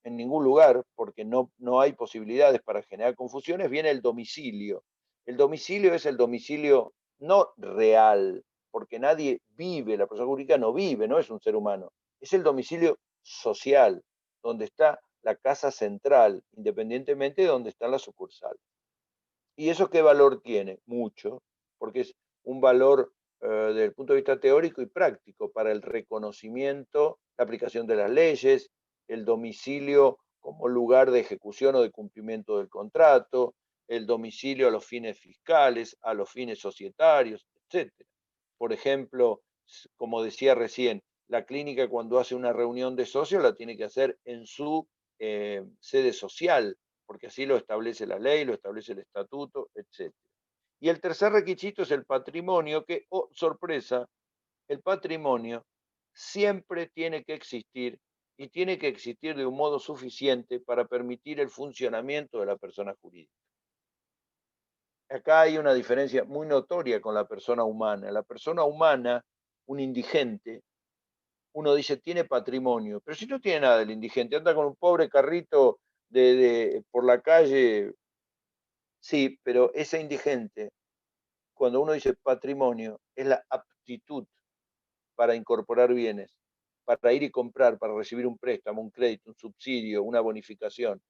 en ningún lugar, porque no hay posibilidades para generar confusiones, viene el domicilio. El domicilio es el domicilio no real, porque nadie vive, la persona jurídica no vive, no es un ser humano, es el domicilio social, donde está la casa central, independientemente de donde están las sucursales. ¿Y eso qué valor tiene? Mucho, porque es un valor desde el punto de vista teórico y práctico para el reconocimiento, la aplicación de las leyes, el domicilio como lugar de ejecución o de cumplimiento del contrato, el domicilio a los fines fiscales, a los fines societarios, etcétera. Por ejemplo, como decía recién, la clínica cuando hace una reunión de socios la tiene que hacer en su sede social, porque así lo establece la ley, lo establece el estatuto, etc. Y el tercer requisito es el patrimonio, que, oh, sorpresa, el patrimonio siempre tiene que existir y tiene que existir de un modo suficiente para permitir el funcionamiento de la persona jurídica. Acá hay una diferencia muy notoria con la persona humana. La persona humana, un indigente, uno dice tiene patrimonio, pero si no tiene nada el indigente, anda con un pobre carrito por la calle. Sí, pero ese indigente, cuando uno dice patrimonio, es la aptitud para incorporar bienes, para ir y comprar, para recibir un préstamo, un crédito, un subsidio, una bonificación.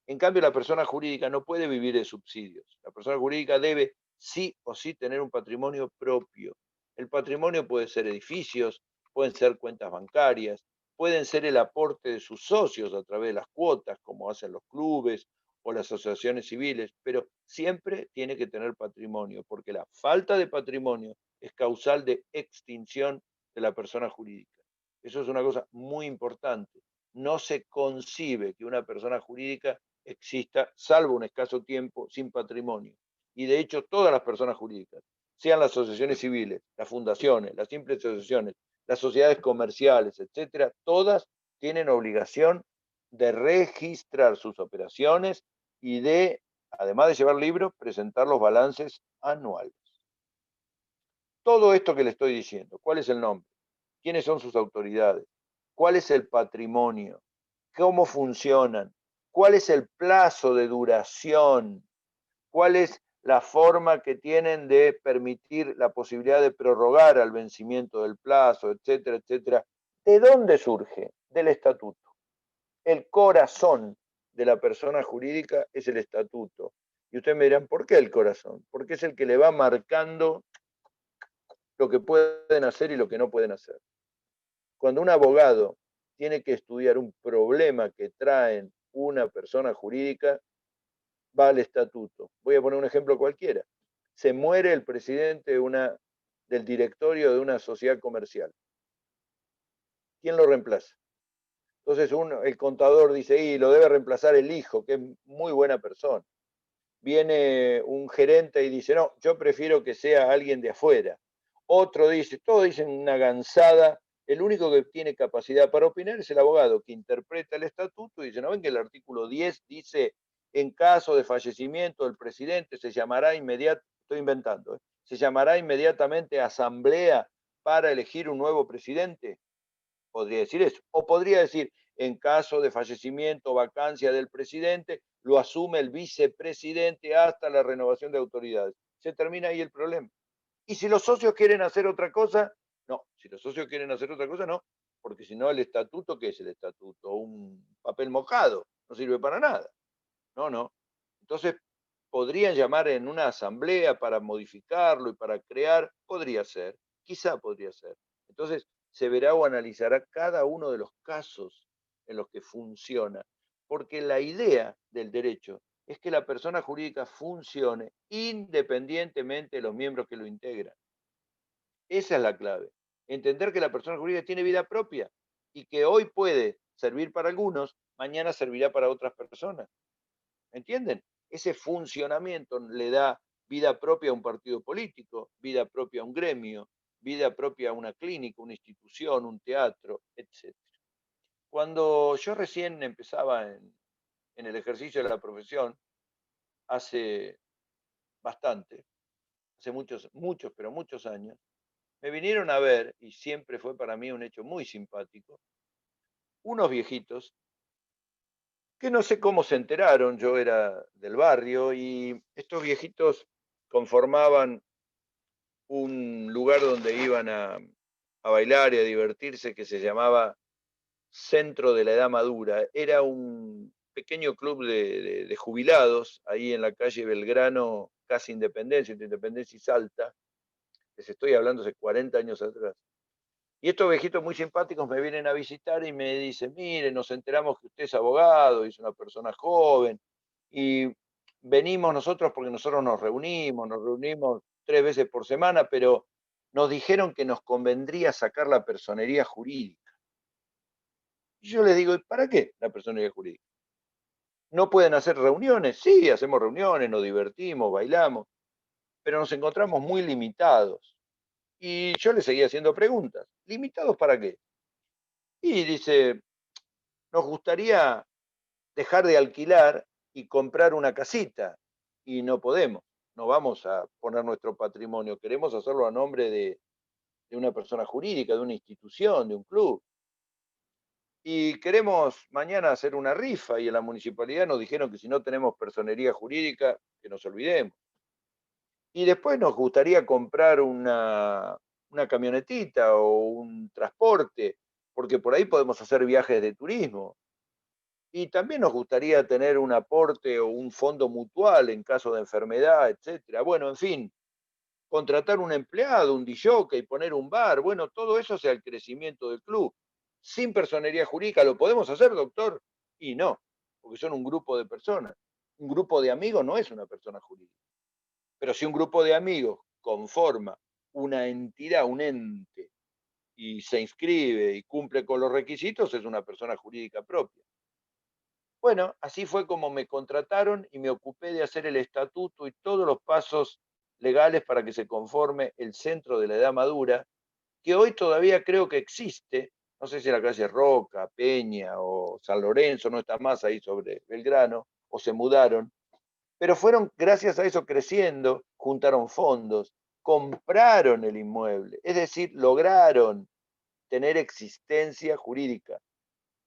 En cambio, la persona jurídica no puede vivir de subsidios. La persona jurídica debe sí o sí tener un patrimonio propio. El patrimonio puede ser edificios, pueden ser cuentas bancarias, pueden ser el aporte de sus socios a través de las cuotas, como hacen los clubes o las asociaciones civiles, pero siempre tiene que tener patrimonio, porque la falta de patrimonio es causal de extinción de la persona jurídica. Eso es una cosa muy importante. No se concibe que una persona jurídica exista, salvo un escaso tiempo, sin patrimonio. Y de hecho, todas las personas jurídicas, sean las asociaciones civiles, las fundaciones, las simples asociaciones, las sociedades comerciales, etcétera, todas tienen obligación de registrar sus operaciones y de, además de llevar libros, presentar los balances anuales. todo esto que le estoy diciendo, ¿cuál es el nombre? ¿Quiénes son sus autoridades? ¿Cuál es el patrimonio? ¿Cómo funcionan? ¿Cuál es el plazo de duración? ¿Cuál es la forma que tienen de permitir la posibilidad de prorrogar al vencimiento del plazo, etcétera, etcétera? ¿De dónde surge? Del estatuto. El corazón de la persona jurídica es el estatuto. Y ustedes me dirán, ¿por qué el corazón? Porque es el que le va marcando lo que pueden hacer y lo que no pueden hacer. Cuando un abogado tiene que estudiar un problema que traen una persona jurídica, va al estatuto. Voy a poner un ejemplo cualquiera. Se muere el presidente del directorio de una sociedad comercial. ¿Quién lo reemplaza? Entonces el contador dice, y lo debe reemplazar el hijo, que es muy buena persona. Viene un gerente y dice, no, yo prefiero que sea alguien de afuera. Otro dice, todos dicen una gansada, el único que tiene capacidad para opinar es el abogado, que interpreta el estatuto y dice, ¿no ven que el artículo 10 dice, en caso de fallecimiento del presidente se llamará estoy inventando, se llamará inmediatamente asamblea para elegir un nuevo presidente? Podría decir eso. O podría decir, en caso de fallecimiento o vacancia del presidente, lo asume el vicepresidente hasta la renovación de autoridades. Se termina ahí el problema. Y si los socios quieren hacer otra cosa, no. Si los socios quieren hacer otra cosa, no. Porque si no, el estatuto, ¿qué es el estatuto? Un papel mojado. No sirve para nada. No, no. Entonces, podrían llamar en una asamblea para modificarlo y para crear, podría ser, quizá podría ser. Entonces, se verá o analizará cada uno de los casos en los que funciona, porque la idea del derecho es que la persona jurídica funcione independientemente de los miembros que lo integran. Esa es la clave. Entender que la persona jurídica tiene vida propia y que hoy puede servir para algunos, mañana servirá para otras personas. ¿Entienden? Ese funcionamiento le da vida propia a un partido político, vida propia a un gremio, vida propia a una clínica, una institución, un teatro, etc. Cuando yo recién empezaba en el ejercicio de la profesión, hace bastante, hace muchos, muchos, pero muchos años, me vinieron a ver, y siempre fue para mí un hecho muy simpático, unos viejitos que no sé cómo se enteraron, yo era del barrio, y estos viejitos conformaban un lugar donde iban a bailar y a divertirse que se llamaba Centro de la Edad Madura. Era un pequeño club de jubilados ahí en la calle Belgrano, casi Independencia, entre Independencia y Salta. Les estoy hablando hace 40 años atrás. Y estos viejitos muy simpáticos me vienen a visitar y me dicen, mire, nos enteramos que usted es abogado, y es una persona joven, y venimos nosotros porque nosotros nos reunimos 3 veces por semana, pero nos dijeron que nos convendría sacar la personería jurídica. Y yo les digo, ¿y para qué la personería jurídica? ¿No pueden hacer reuniones? Sí, hacemos reuniones, nos divertimos, bailamos, pero nos encontramos muy limitados. Y yo les seguía haciendo preguntas. ¿Limitados para qué? Y dice, nos gustaría dejar de alquilar y comprar una casita, y no podemos, no vamos a poner nuestro patrimonio, queremos hacerlo a nombre de una persona jurídica, de una institución, de un club. Y queremos mañana hacer una rifa, y en la municipalidad nos dijeron que si no tenemos personería jurídica, que nos olvidemos. Y después nos gustaría comprar una camionetita o un transporte, porque por ahí podemos hacer viajes de turismo. Y también nos gustaría tener un aporte o un fondo mutual en caso de enfermedad, etcétera. Bueno, en fin, contratar un empleado, un disjockey, poner un bar, bueno, todo eso sea el crecimiento del club. Sin personería jurídica, ¿lo podemos hacer, doctor? Y no, porque son un grupo de personas. Un grupo de amigos no es una persona jurídica. Pero si un grupo de amigos conforma una entidad, un ente, y se inscribe y cumple con los requisitos, es una persona jurídica propia. Bueno, así fue como me contrataron y me ocupé de hacer el estatuto y todos los pasos legales para que se conforme el Centro de la Edad Madura, que hoy todavía creo que existe. No sé si en la calle Roca, Peña o San Lorenzo, no está más ahí sobre Belgrano, o se mudaron, pero fueron gracias a eso creciendo, juntaron fondos, compraron el inmueble, es decir, lograron tener existencia jurídica,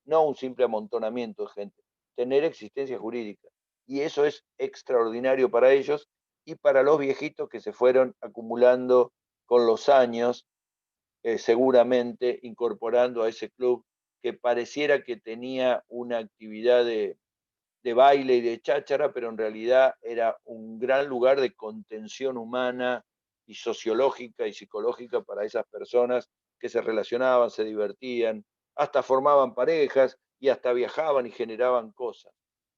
no un simple amontonamiento de gente, tener existencia jurídica. Y eso es extraordinario para ellos y para los viejitos que se fueron acumulando con los años, seguramente incorporando a ese club que pareciera que tenía una actividad de baile y de cháchara, pero en realidad era un gran lugar de contención humana y sociológica y psicológica para esas personas que se relacionaban, se divertían, hasta formaban parejas y hasta viajaban y generaban cosas.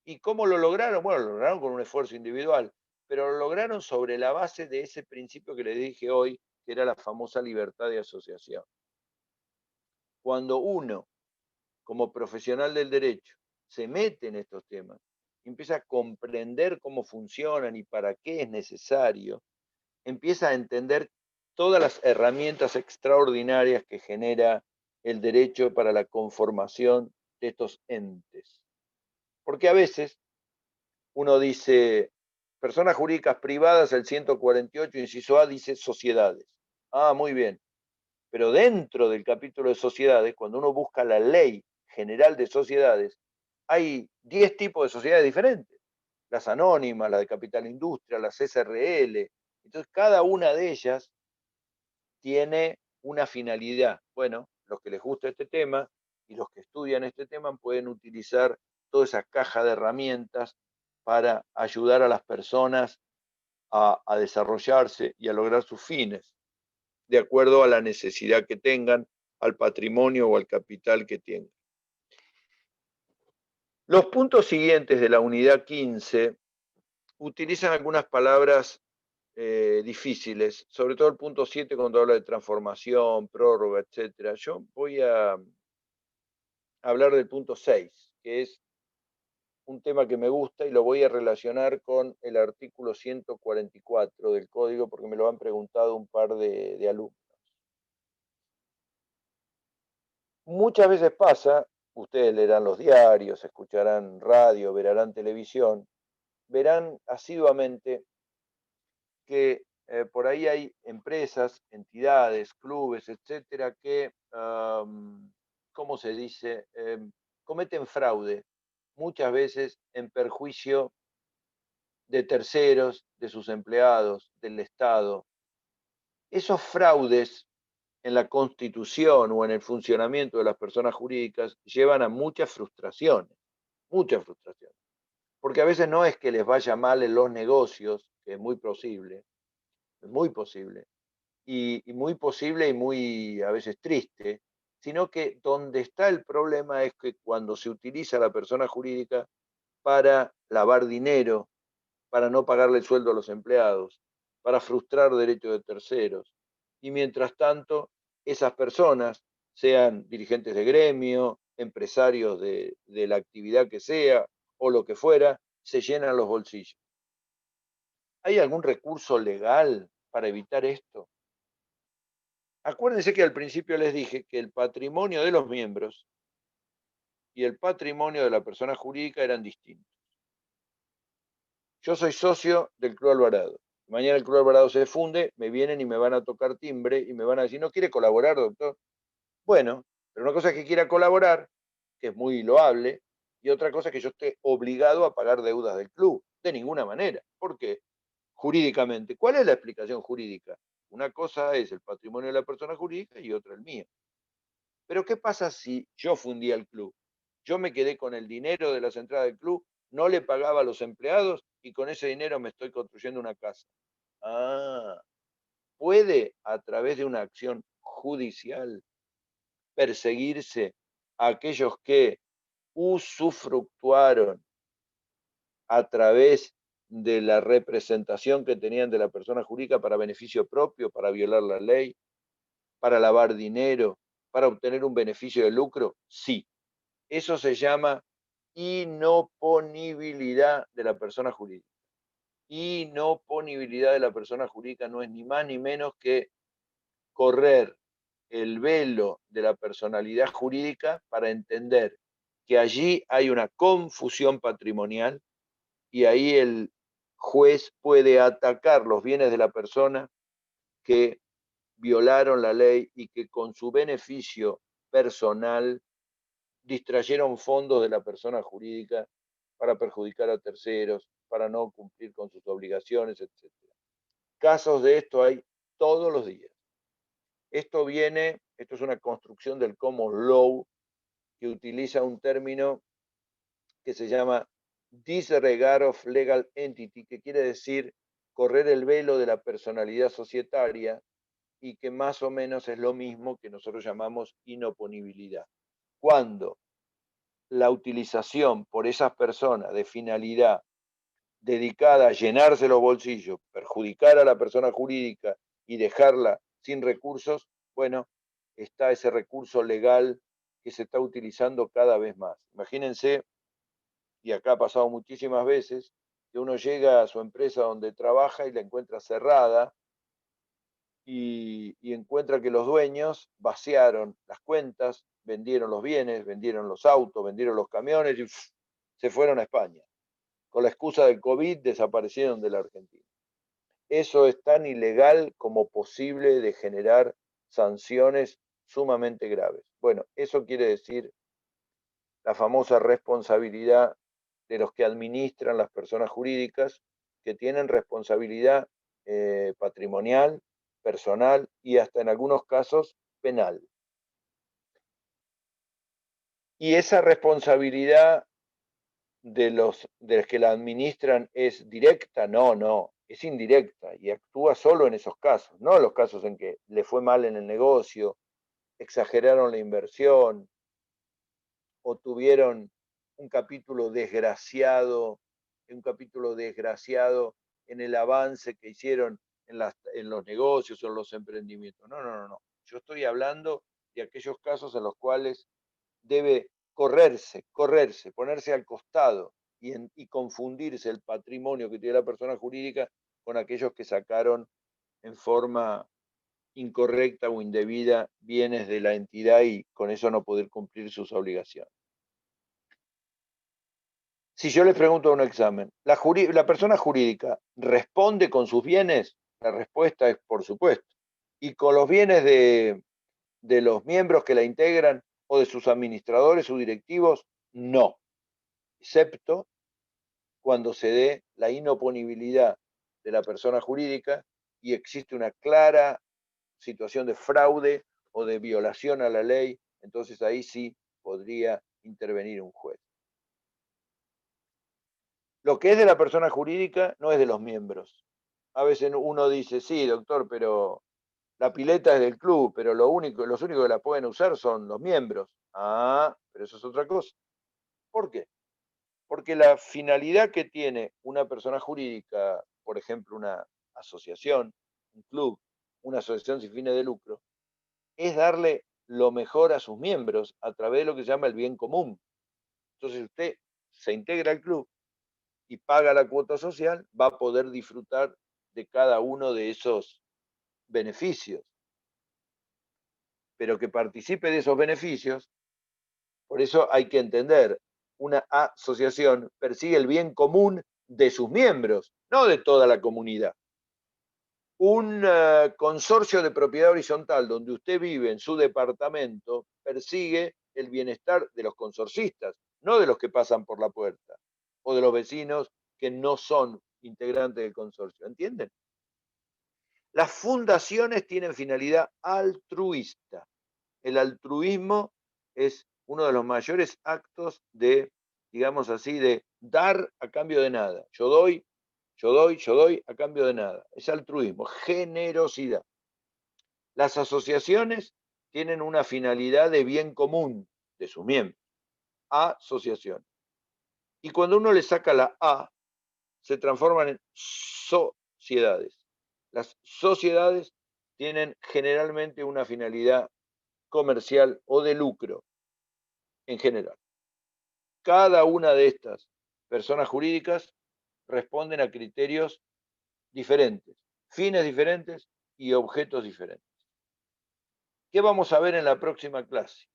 ¿Y cómo lo lograron? Bueno, lo lograron con un esfuerzo individual, pero lo lograron sobre la base de ese principio que les dije hoy, que era la famosa libertad de asociación. Cuando uno, como profesional del derecho, se mete en estos temas, empieza a comprender cómo funcionan y para qué es necesario, empieza a entender todas las herramientas extraordinarias que genera el derecho para la conformación de estos entes. Porque a veces uno dice, personas jurídicas privadas, el 148, inciso A, dice sociedades. Ah, muy bien. Pero dentro del capítulo de sociedades, cuando uno busca la ley general de sociedades, hay 10 tipos de sociedades diferentes. Las anónimas, las de capital industria, las SRL. Entonces, cada una de ellas tiene una finalidad. Bueno, los que les gusta este tema y los que estudian este tema pueden utilizar toda esa caja de herramientas para ayudar a las personas a desarrollarse y a lograr sus fines, de acuerdo a la necesidad que tengan, al patrimonio o al capital que tengan. Los puntos siguientes de la unidad 15 utilizan algunas palabras difíciles, sobre todo el punto 7 cuando habla de transformación, prórroga, etc. Yo voy a hablar del punto 6, que es un tema que me gusta y lo voy a relacionar con el artículo 144 del código porque me lo han preguntado un par de alumnos. Muchas veces pasa, ustedes leerán los diarios, escucharán radio, verán televisión, verán asiduamente que por ahí hay empresas, entidades, clubes, etcétera, que, ¿cómo se dice?, cometen fraude, muchas veces en perjuicio de terceros, de sus empleados, del Estado. Esos fraudes en la constitución o en el funcionamiento de las personas jurídicas llevan a muchas frustraciones, porque a veces no es que les vaya mal en los negocios, que es muy posible, y muy posible y muy a veces triste, sino que donde está el problema es que cuando se utiliza la persona jurídica para lavar dinero, para no pagarle el sueldo a los empleados, para frustrar derechos de terceros. Y mientras tanto, esas personas, sean dirigentes de gremio, empresarios de la actividad que sea o lo que fuera, se llenan los bolsillos. ¿Hay algún recurso legal para evitar esto? Acuérdense que al principio les dije que el patrimonio de los miembros y el patrimonio de la persona jurídica eran distintos. Yo soy socio del Club Alvarado. Mañana el Club Alvarado se funde, me vienen y me van a tocar timbre y me van a decir, ¿no quiere colaborar, doctor? Bueno, pero una cosa es que quiera colaborar, que es muy loable, y otra cosa es que yo esté obligado a pagar deudas del club. De ninguna manera. ¿Por qué? Jurídicamente. ¿Cuál es la explicación jurídica? Una cosa es el patrimonio de la persona jurídica y otra el mío. Pero ¿qué pasa si yo fundía el club? Yo me quedé con el dinero de las entradas del club, no le pagaba a los empleados y con ese dinero me estoy construyendo una casa. Ah, ¿puede a través de una acción judicial perseguirse a aquellos que usufructuaron a través de la representación que tenían de la persona jurídica para beneficio propio, para violar la ley, para lavar dinero, para obtener un beneficio de lucro? Sí. Eso se llama inoponibilidad de la persona jurídica. Inoponibilidad de la persona jurídica no es ni más ni menos que correr el velo de la personalidad jurídica para entender que allí hay una confusión patrimonial y ahí el juez puede atacar los bienes de la persona que violaron la ley y que con su beneficio personal distrayeron fondos de la persona jurídica para perjudicar a terceros, para no cumplir con sus obligaciones, etc. Casos de esto hay todos los días. Esto es una construcción del common law que utiliza un término que se llama disregard of legal entity, que quiere decir correr el velo de la personalidad societaria y que más o menos es lo mismo que nosotros llamamos inoponibilidad. Cuando la utilización por esas personas de finalidad dedicada a llenarse los bolsillos, perjudicar a la persona jurídica y dejarla sin recursos, bueno, está ese recurso legal que se está utilizando cada vez más. Imagínense, y acá ha pasado muchísimas veces, que uno llega a su empresa donde trabaja y la encuentra cerrada y encuentra que los dueños vaciaron las cuentas, vendieron los bienes, vendieron los autos, vendieron los camiones y se fueron a España. Con la excusa del COVID desaparecieron de la Argentina. Eso es tan ilegal como posible de generar sanciones sumamente graves. Bueno, eso quiere decir la famosa responsabilidad de los que administran las personas jurídicas, que tienen responsabilidad patrimonial, personal y hasta en algunos casos penal. Y esa responsabilidad de los que la administran es directa, no, es indirecta y actúa solo en esos casos, no en los casos en que le fue mal en el negocio, exageraron la inversión o tuvieron un capítulo desgraciado en el avance que hicieron en los negocios o en los emprendimientos. No. Yo estoy hablando de aquellos casos en los cuales debe correrse, ponerse al costado y confundirse el patrimonio que tiene la persona jurídica con aquellos que sacaron en forma incorrecta o indebida bienes de la entidad y con eso no poder cumplir sus obligaciones. Si yo les pregunto en un examen, ¿la persona jurídica responde con sus bienes? La respuesta es por supuesto. Y con los bienes de los miembros que la integran o de sus administradores o directivos, no, excepto cuando se dé la inoponibilidad de la persona jurídica y existe una clara situación de fraude o de violación a la ley, entonces ahí sí podría intervenir un juez. Lo que es de la persona jurídica no es de los miembros. A veces uno dice, sí, doctor, pero la pileta es del club, pero los únicos que la pueden usar son los miembros. Ah, pero eso es otra cosa. ¿Por qué? Porque la finalidad que tiene una persona jurídica, por ejemplo, una asociación, un club, una asociación sin fines de lucro, es darle lo mejor a sus miembros a través de lo que se llama el bien común. Entonces usted se integra al club y paga la cuota social, va a poder disfrutar de cada uno de esos beneficios. Pero que participe de esos beneficios, por eso hay que entender, una asociación persigue el bien común de sus miembros, no de toda la comunidad. Un consorcio de propiedad horizontal donde usted vive en su departamento persigue el bienestar de los consorcistas, no de los que pasan por la puerta o de los vecinos que no son integrantes del consorcio. ¿Entienden? Las fundaciones tienen finalidad altruista. El altruismo es uno de los mayores actos de, digamos así, de dar a cambio de nada. Yo doy a cambio de nada. Es altruismo, generosidad. Las asociaciones tienen una finalidad de bien común de sus miembros. Asociación. Y cuando uno le saca la A, se transforman en sociedades. Las sociedades tienen generalmente una finalidad comercial o de lucro en general. Cada una de estas personas jurídicas responden a criterios diferentes, fines diferentes y objetos diferentes. ¿Qué vamos a ver en la próxima clase?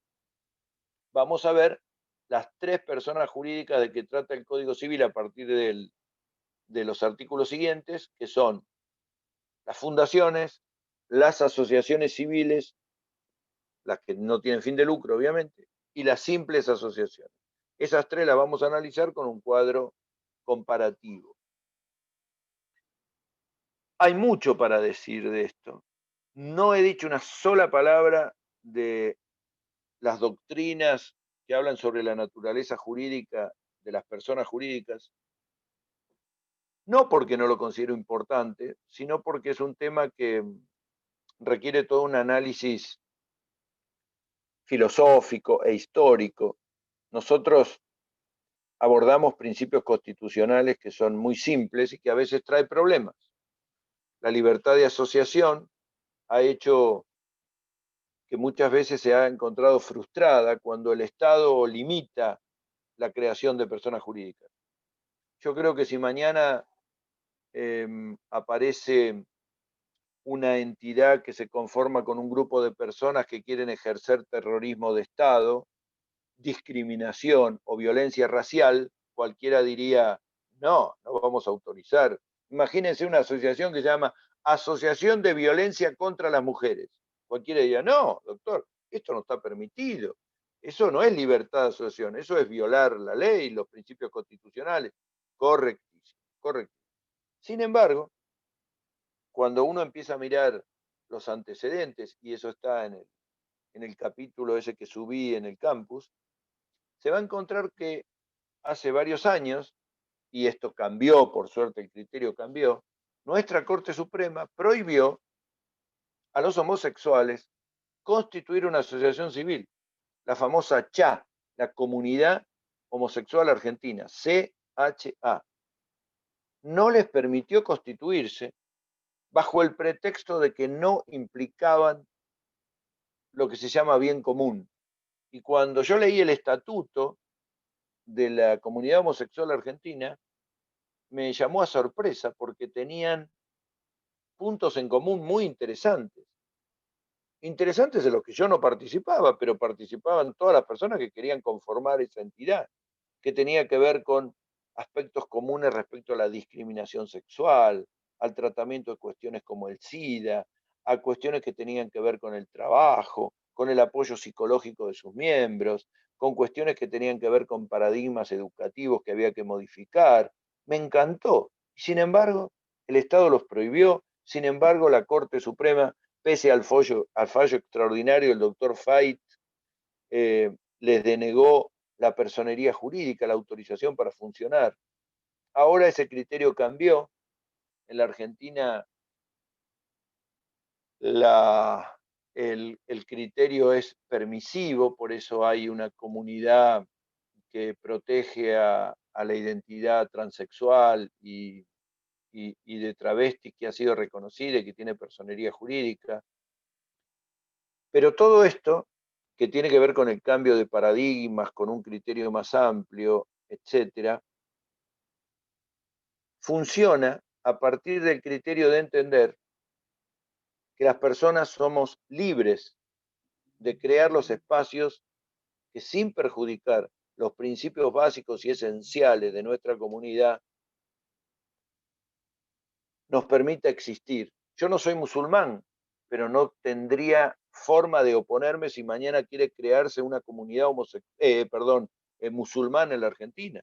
Vamos a ver las 3 personas jurídicas de que trata el Código Civil a partir de los artículos siguientes, que son las fundaciones, las asociaciones civiles, las que no tienen fin de lucro, obviamente, y las simples asociaciones. Esas tres las vamos a analizar con un cuadro comparativo. Hay mucho para decir de esto. No he dicho una sola palabra de las doctrinas que hablan sobre la naturaleza jurídica de las personas jurídicas, no porque no lo considero importante, sino porque es un tema que requiere todo un análisis filosófico e histórico. Nosotros abordamos principios constitucionales que son muy simples y que a veces traen problemas. La libertad de asociación ha hecho que muchas veces se ha encontrado frustrada cuando el Estado limita la creación de personas jurídicas. Yo creo que si mañana aparece una entidad que se conforma con un grupo de personas que quieren ejercer terrorismo de Estado, discriminación o violencia racial, cualquiera diría, no, no vamos a autorizar. Imagínense una asociación que se llama Asociación de Violencia contra las Mujeres. Cualquiera diría, no, doctor, esto no está permitido. Eso no es libertad de asociación, eso es violar la ley, los principios constitucionales. Correctísimo, correcto. Sin embargo, cuando uno empieza a mirar los antecedentes, y eso está en el capítulo ese que subí en el campus, se va a encontrar que hace varios años, y esto cambió, por suerte el criterio cambió, nuestra Corte Suprema prohibió a los homosexuales constituir una asociación civil, la famosa CHA, la Comunidad Homosexual Argentina, CHA. No les permitió constituirse bajo el pretexto de que no implicaban lo que se llama bien común. Y cuando yo leí el estatuto de la Comunidad Homosexual Argentina, me llamó a sorpresa porque tenían puntos en común muy interesantes. Interesantes de los que yo no participaba, pero participaban todas las personas que querían conformar esa entidad, que tenía que ver con aspectos comunes respecto a la discriminación sexual, al tratamiento de cuestiones como el SIDA, a cuestiones que tenían que ver con el trabajo, con el apoyo psicológico de sus miembros, con cuestiones que tenían que ver con paradigmas educativos que había que modificar. Me encantó. Sin embargo, el Estado los prohibió. Sin embargo, la Corte Suprema, pese al fallo extraordinario del doctor Fait, les denegó la personería jurídica, la autorización para funcionar. Ahora ese criterio cambió. En la Argentina el criterio es permisivo, por eso hay una comunidad que protege a la identidad transexual y de travestis que ha sido reconocida y que tiene personería jurídica. Pero todo esto, que tiene que ver con el cambio de paradigmas, con un criterio más amplio, etcétera, funciona a partir del criterio de entender que las personas somos libres de crear los espacios que, sin perjudicar los principios básicos y esenciales de nuestra comunidad, nos permita existir. Yo no soy musulmán, pero no tendría forma de oponerme si mañana quiere crearse una comunidad musulmana en la Argentina.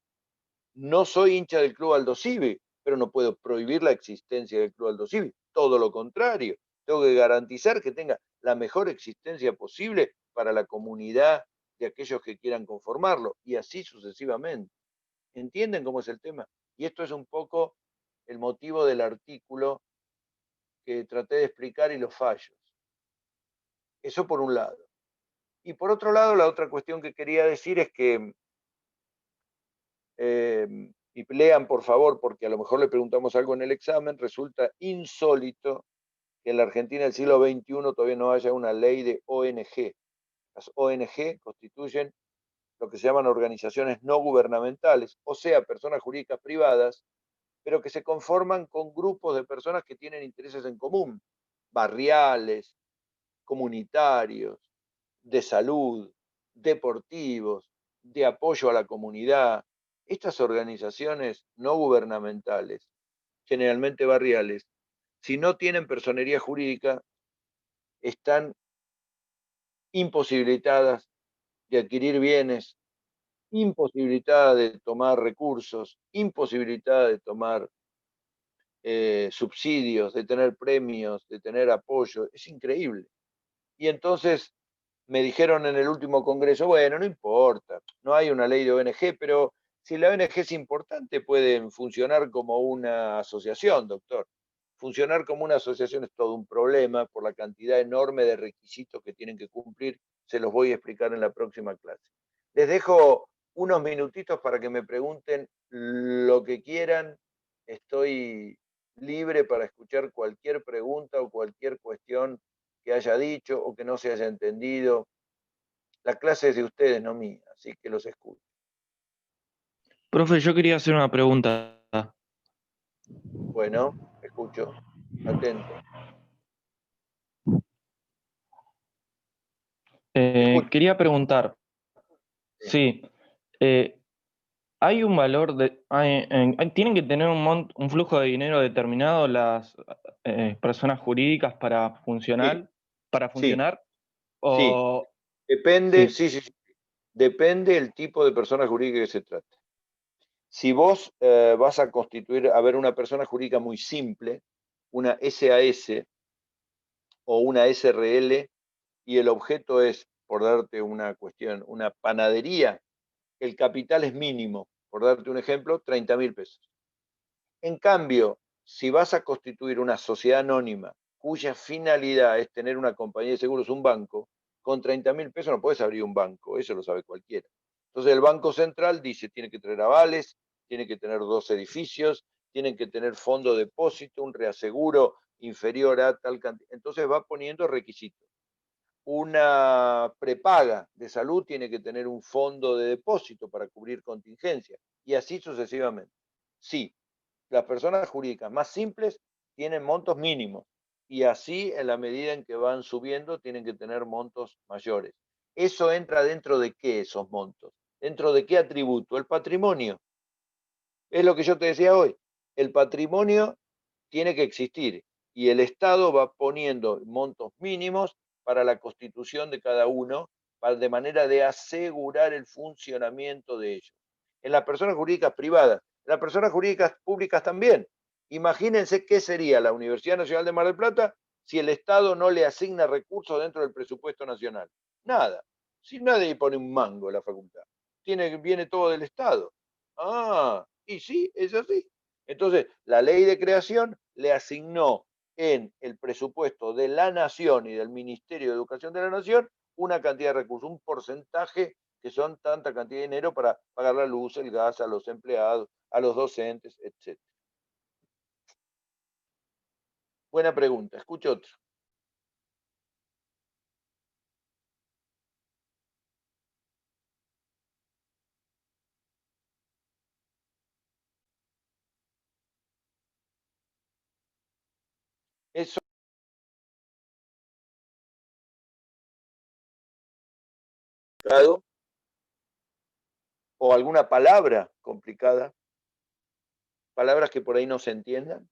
No soy hincha del Club Aldo Civi, pero no puedo prohibir la existencia del Club Aldo Civi. Todo lo contrario, tengo que garantizar que tenga la mejor existencia posible para la comunidad de aquellos que quieran conformarlo, y así sucesivamente. ¿Entienden cómo es el tema? Y esto es un poco el motivo del artículo que traté de explicar y los fallos. Eso por un lado. Y por otro lado, la otra cuestión que quería decir es que, y lean por favor, porque a lo mejor le preguntamos algo en el examen, resulta insólito que en la Argentina del siglo XXI todavía no haya una ley de ONG. Las ONG constituyen lo que se llaman organizaciones no gubernamentales, o sea, personas jurídicas privadas, pero que se conforman con grupos de personas que tienen intereses en común, barriales, comunitarios, de salud, deportivos, de apoyo a la comunidad. Estas organizaciones no gubernamentales, generalmente barriales, si no tienen personería jurídica, están imposibilitadas de adquirir bienes, imposibilitadas de tomar recursos, imposibilitadas de tomar subsidios, de tener premios, de tener apoyo. Es increíble. Y entonces me dijeron en el último congreso, bueno, no importa, no hay una ley de ONG, pero si la ONG es importante, pueden funcionar como una asociación, doctor. Funcionar como una asociación es todo un problema por la cantidad enorme de requisitos que tienen que cumplir. Se los voy a explicar en la próxima clase. Les dejo unos minutitos para que me pregunten lo que quieran. Estoy libre para escuchar cualquier pregunta o cualquier cuestión que haya dicho o que no se haya entendido. La clase es de ustedes, no mía, así que los escucho. Profe, yo quería hacer una pregunta. Bueno, escucho, atento. Escucho. Quería preguntar, sí, ¿hay un valor tienen que tener un flujo de dinero determinado las personas jurídicas para Sí, funcionar? sí, O depende, sí, sí, depende el tipo de persona jurídica que se trate. Si vos vas a constituir, a ver, una persona jurídica muy simple, una SAS o una SRL, y el objeto es, por darte una cuestión, una panadería, el capital es mínimo, por darte un ejemplo, 30.000 pesos. En cambio, si vas a constituir una sociedad anónima cuya finalidad es tener una compañía de seguros, un banco, con 30.000 pesos no puedes abrir un banco, eso lo sabe cualquiera. Entonces el Banco Central dice, tiene que tener avales, tiene que tener 2 edificios, tienen que tener fondo de depósito, un reaseguro inferior a tal cantidad. Entonces va poniendo requisitos. Una prepaga de salud tiene que tener un fondo de depósito para cubrir contingencias y así sucesivamente. Sí, las personas jurídicas más simples tienen montos mínimos y así en la medida en que van subiendo tienen que tener montos mayores. ¿Eso entra dentro de qué esos montos? ¿Dentro de qué atributo? El patrimonio. Es lo que yo te decía hoy. El patrimonio tiene que existir y el Estado va poniendo montos mínimos para la constitución de cada uno, de manera de asegurar el funcionamiento de ellos. En las personas jurídicas privadas, en las personas jurídicas públicas también. Imagínense qué sería la Universidad Nacional de Mar del Plata si el Estado no le asigna recursos dentro del presupuesto nacional. Nada. Si nadie pone un mango en la facultad. Viene todo del Estado. Ah, y sí, es así. Entonces, la ley de creación le asignó en el presupuesto de la Nación y del Ministerio de Educación de la Nación una cantidad de recursos, un porcentaje que son tanta cantidad de dinero para pagar la luz, el gas, a los empleados, a los docentes, etc. Buena pregunta, escucho otro. Eso o alguna palabra complicada, palabras que por ahí no se entiendan.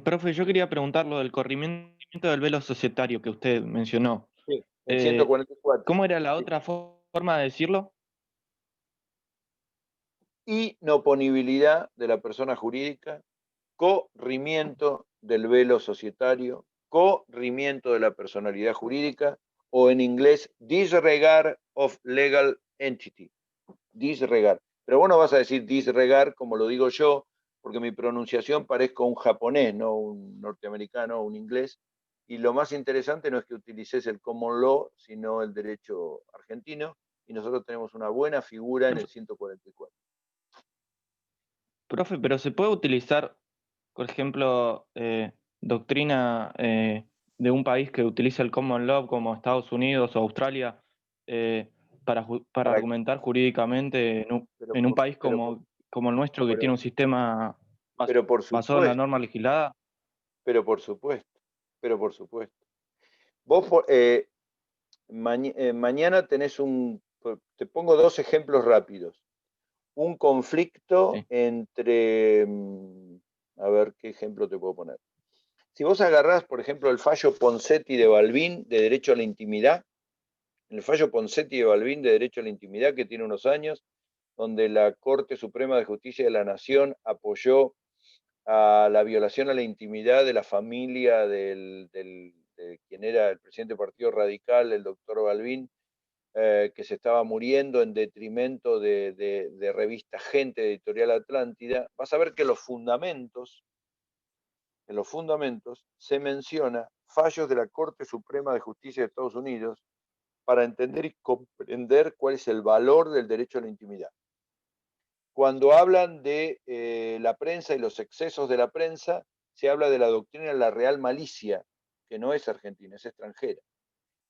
profe, yo quería preguntar lo del corrimiento del velo societario que usted mencionó. Sí, el 144. ¿Cómo era la Sí. otra forma de decirlo? Inoponibilidad de la persona jurídica, corrimiento del velo societario, corrimiento de la personalidad jurídica, o en inglés, disregard of legal entity. Disregard. Pero vos no vas a decir disregard como lo digo yo, porque mi pronunciación parezco un japonés, no un norteamericano o un inglés. Y lo más interesante no es que utilices el common law, sino el derecho argentino, y nosotros tenemos una buena figura en el 144. Profe, pero se puede utilizar, por ejemplo, doctrina de un país que utiliza el common law como Estados Unidos o Australia para Para, argumentar jurídicamente en un país como el nuestro que pero, tiene un sistema pero por basado en la supuesto, norma legislada. pero por supuesto, pero por supuesto. Vos mañana tenés te pongo 2 ejemplos rápidos. Un conflicto Sí. entre A ver qué ejemplo te puedo poner. Si vos agarrás, por ejemplo, el fallo Ponseti de Balbín de derecho a la intimidad, el fallo Ponseti de Balbín de derecho a la intimidad, que tiene unos años, donde la Corte Suprema de Justicia de la Nación apoyó a la violación a la intimidad de la familia de quien era el presidente del Partido Radical, el doctor Balbín, que se estaba muriendo en detrimento de revista Gente, de Editorial Atlántida. Vas a ver que en los fundamentos se menciona fallos de la Corte Suprema de Justicia de Estados Unidos para entender y comprender cuál es el valor del derecho a la intimidad. Cuando hablan de la prensa y los excesos de la prensa, se habla de la doctrina de la real malicia, que no es argentina, es extranjera.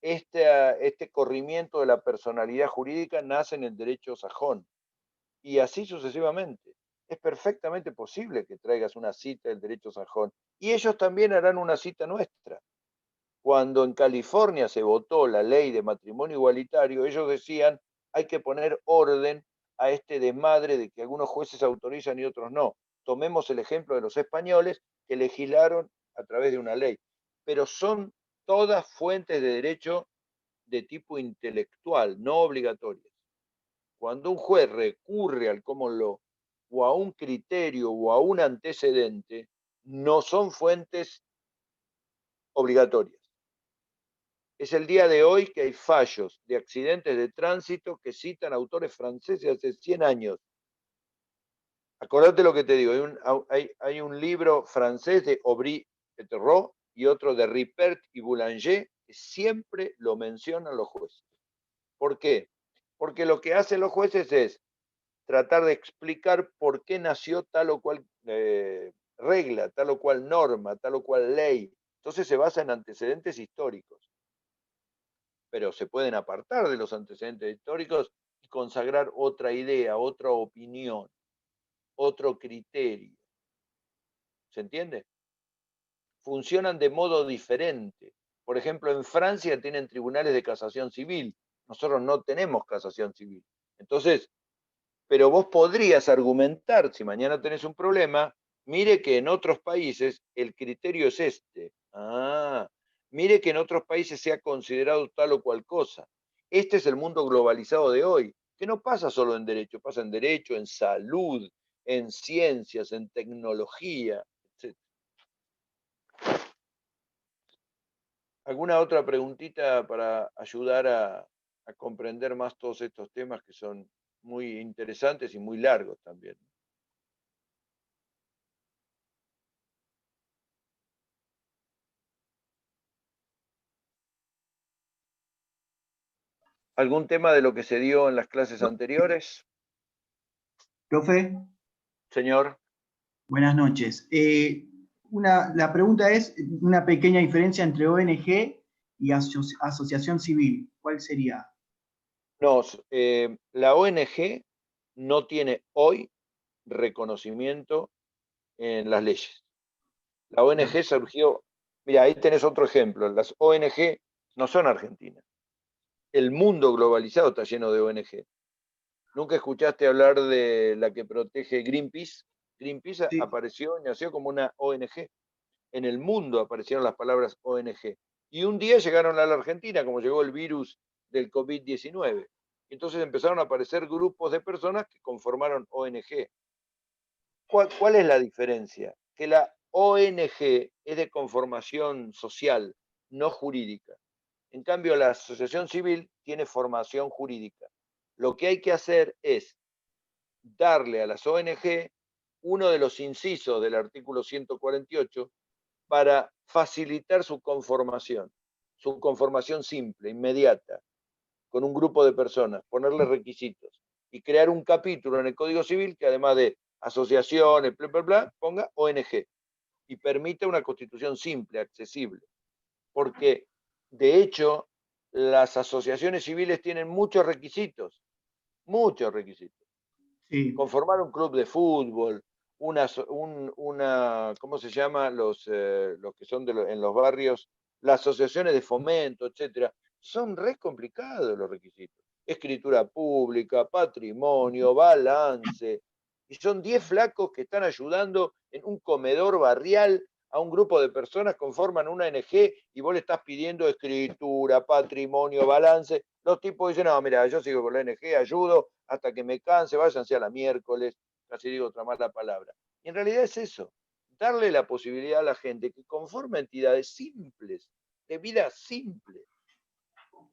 Este corrimiento de la personalidad jurídica nace en el derecho sajón, y así sucesivamente. Es perfectamente posible que traigas una cita del derecho sajón, y ellos también harán una cita nuestra. Cuando en California se votó la ley de matrimonio igualitario, ellos decían, hay que poner orden a este desmadre de que algunos jueces autorizan y otros no. Tomemos el ejemplo de los españoles que legislaron a través de una ley, pero son todas fuentes de derecho de tipo intelectual, no obligatorias. Cuando un juez recurre al common law o a un criterio o a un antecedente, no son fuentes obligatorias. Es el día de hoy que hay fallos de accidentes de tránsito que citan autores franceses hace 100 años. Acordate lo que te digo, hay un libro francés de Aubry et Roth y otro de Ripert y Boulanger que siempre lo mencionan los jueces. ¿Por qué? Porque lo que hacen los jueces es tratar de explicar por qué nació tal o cual regla, tal o cual norma, tal o cual ley. Entonces se basa en antecedentes históricos, pero se pueden apartar de los antecedentes históricos y consagrar otra idea, otra opinión, otro criterio. ¿Se entiende? Funcionan de modo diferente. Por ejemplo, en Francia tienen tribunales de casación civil. Nosotros no tenemos casación civil. Entonces, pero vos podrías argumentar, si mañana tenés un problema, mire que en otros países el criterio es este. Mire que en otros países se ha considerado tal o cual cosa. Este es el mundo globalizado de hoy, que no pasa solo en derecho, en salud, en ciencias, en tecnología, etc. ¿Alguna otra preguntita para ayudar a comprender más todos estos temas que son muy interesantes y muy largos también? ¿Algún tema de lo que se dio en las clases anteriores? Profe, Señor. buenas noches. La pregunta es una pequeña diferencia entre ONG y asociación civil. ¿Cuál sería? No, la ONG no tiene hoy reconocimiento en las leyes. La ONG surgió, mira, ahí tenés otro ejemplo, las ONG no son argentinas. El mundo globalizado está lleno de ONG. ¿Nunca escuchaste hablar de la que protege Greenpeace? Greenpeace Sí. apareció y nació como una ONG. En el mundo aparecieron las palabras ONG. Y un día llegaron a la Argentina, como llegó el virus del COVID-19. Entonces empezaron a aparecer grupos de personas que conformaron ONG. ¿Cuál es la diferencia? Que la ONG es de conformación social, no jurídica. En cambio, la asociación civil tiene formación jurídica. Lo que hay que hacer es darle a las ONG uno de los incisos del artículo 148 para facilitar su conformación simple, inmediata, con un grupo de personas, ponerle requisitos y crear un capítulo en el Código Civil que además de asociaciones, bla, bla, bla, ponga ONG y permita una constitución simple, accesible. Porque, de hecho, las asociaciones civiles tienen muchos requisitos. Sí. Conformar un club de fútbol, ¿cómo se llama? Los que son en los barrios, las asociaciones de fomento, etcétera, son re complicados los requisitos. Escritura pública, patrimonio, balance, Y son 10 flacos que están ayudando en un comedor barrial a un grupo de personas, conforman una ONG y vos le estás pidiendo escritura, patrimonio, balance. Los tipos dicen, no, mira, yo sigo con la ONG, ayudo hasta que me canse, váyanse a la miércoles, casi digo otra mala palabra. Y en realidad es eso, darle la posibilidad a la gente que conforma entidades simples, de vida simple.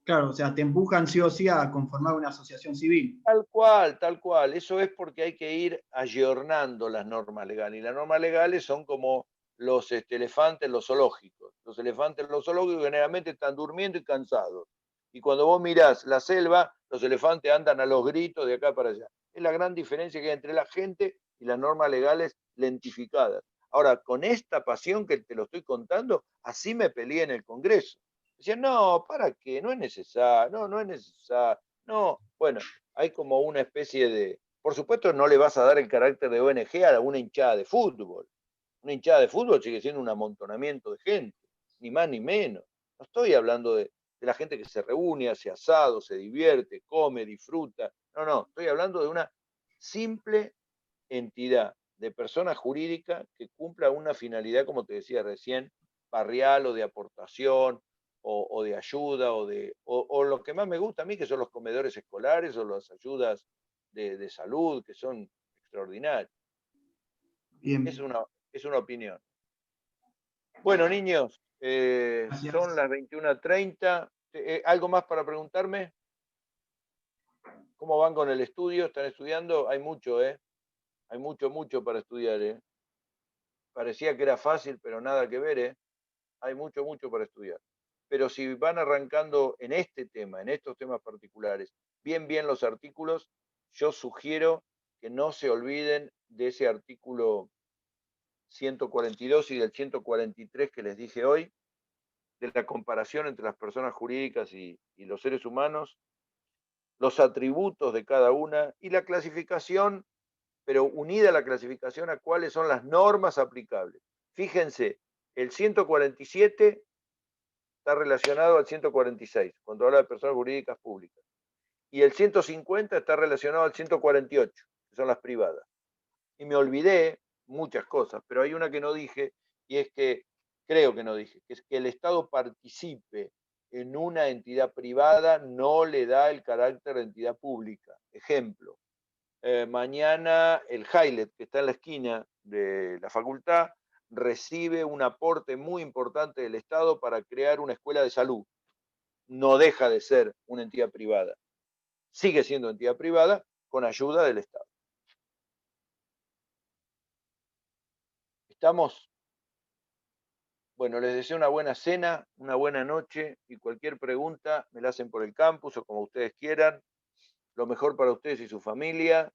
Claro, o sea, te empujan sí o sí a conformar una asociación civil. Tal cual, tal cual. Eso es porque hay que ir ayornando las normas legales. Y las normas legales son como los elefantes en los zoológicos. Los elefantes en los zoológicos generalmente están durmiendo y cansados. Y cuando vos mirás la selva, los elefantes andan a los gritos de acá para allá. Es la gran diferencia que hay entre la gente y las normas legales lentificadas. Ahora, con esta pasión que te lo estoy contando, así me peleé en el Congreso. Decían, no, ¿para qué? No es necesario, no, no es necesario. No, bueno, hay como una especie de... Por supuesto, no le vas a dar el carácter de ONG a una hinchada de fútbol. Una hinchada de fútbol sigue siendo un amontonamiento de gente, ni más ni menos. No estoy hablando de la gente que se reúne, hace asado, se divierte, come, disfruta. No, no, estoy hablando de una simple entidad de persona jurídica que cumpla una finalidad, como te decía recién, barrial o de aportación o de ayuda o lo que más me gusta a mí, que son los comedores escolares o las ayudas de salud, que son extraordinarias. Bien. Es una opinión. Bueno, niños, Gracias. son las 21:30. ¿Algo más para preguntarme? ¿Cómo van con el estudio? ¿Están estudiando? Hay mucho, ¿eh? Hay mucho para estudiar, ¿eh? Parecía que era fácil, pero nada que ver, ¿eh? Hay mucho para estudiar. Pero si van arrancando en este tema, en estos temas particulares, bien los artículos, yo sugiero que no se olviden de ese artículo 142 y del 143 que les dije hoy, de la comparación entre las personas jurídicas y los seres humanos, los atributos de cada una y la clasificación, pero unida a la clasificación a cuáles son las normas aplicables. Fíjense, el 147 está relacionado al 146, cuando habla de personas jurídicas públicas. Y el 150 está relacionado al 148, que son las privadas. Y me olvidé muchas cosas, pero hay una que no dije, y es que, creo que no dije, que es que el Estado participe en una entidad privada no le da el carácter de entidad pública. Ejemplo, mañana el Highlet, que está en la esquina de la facultad, recibe un aporte muy importante del Estado para crear una escuela de salud. No deja de ser una entidad privada. Sigue siendo entidad privada con ayuda del Estado. ¿Estamos? Bueno, les deseo una buena cena, una buena noche y cualquier pregunta me la hacen por el campus o como ustedes quieran. Lo mejor para ustedes y su familia.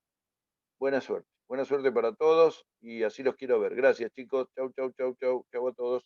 Buena suerte para todos y así los quiero ver. Gracias chicos, chau a todos.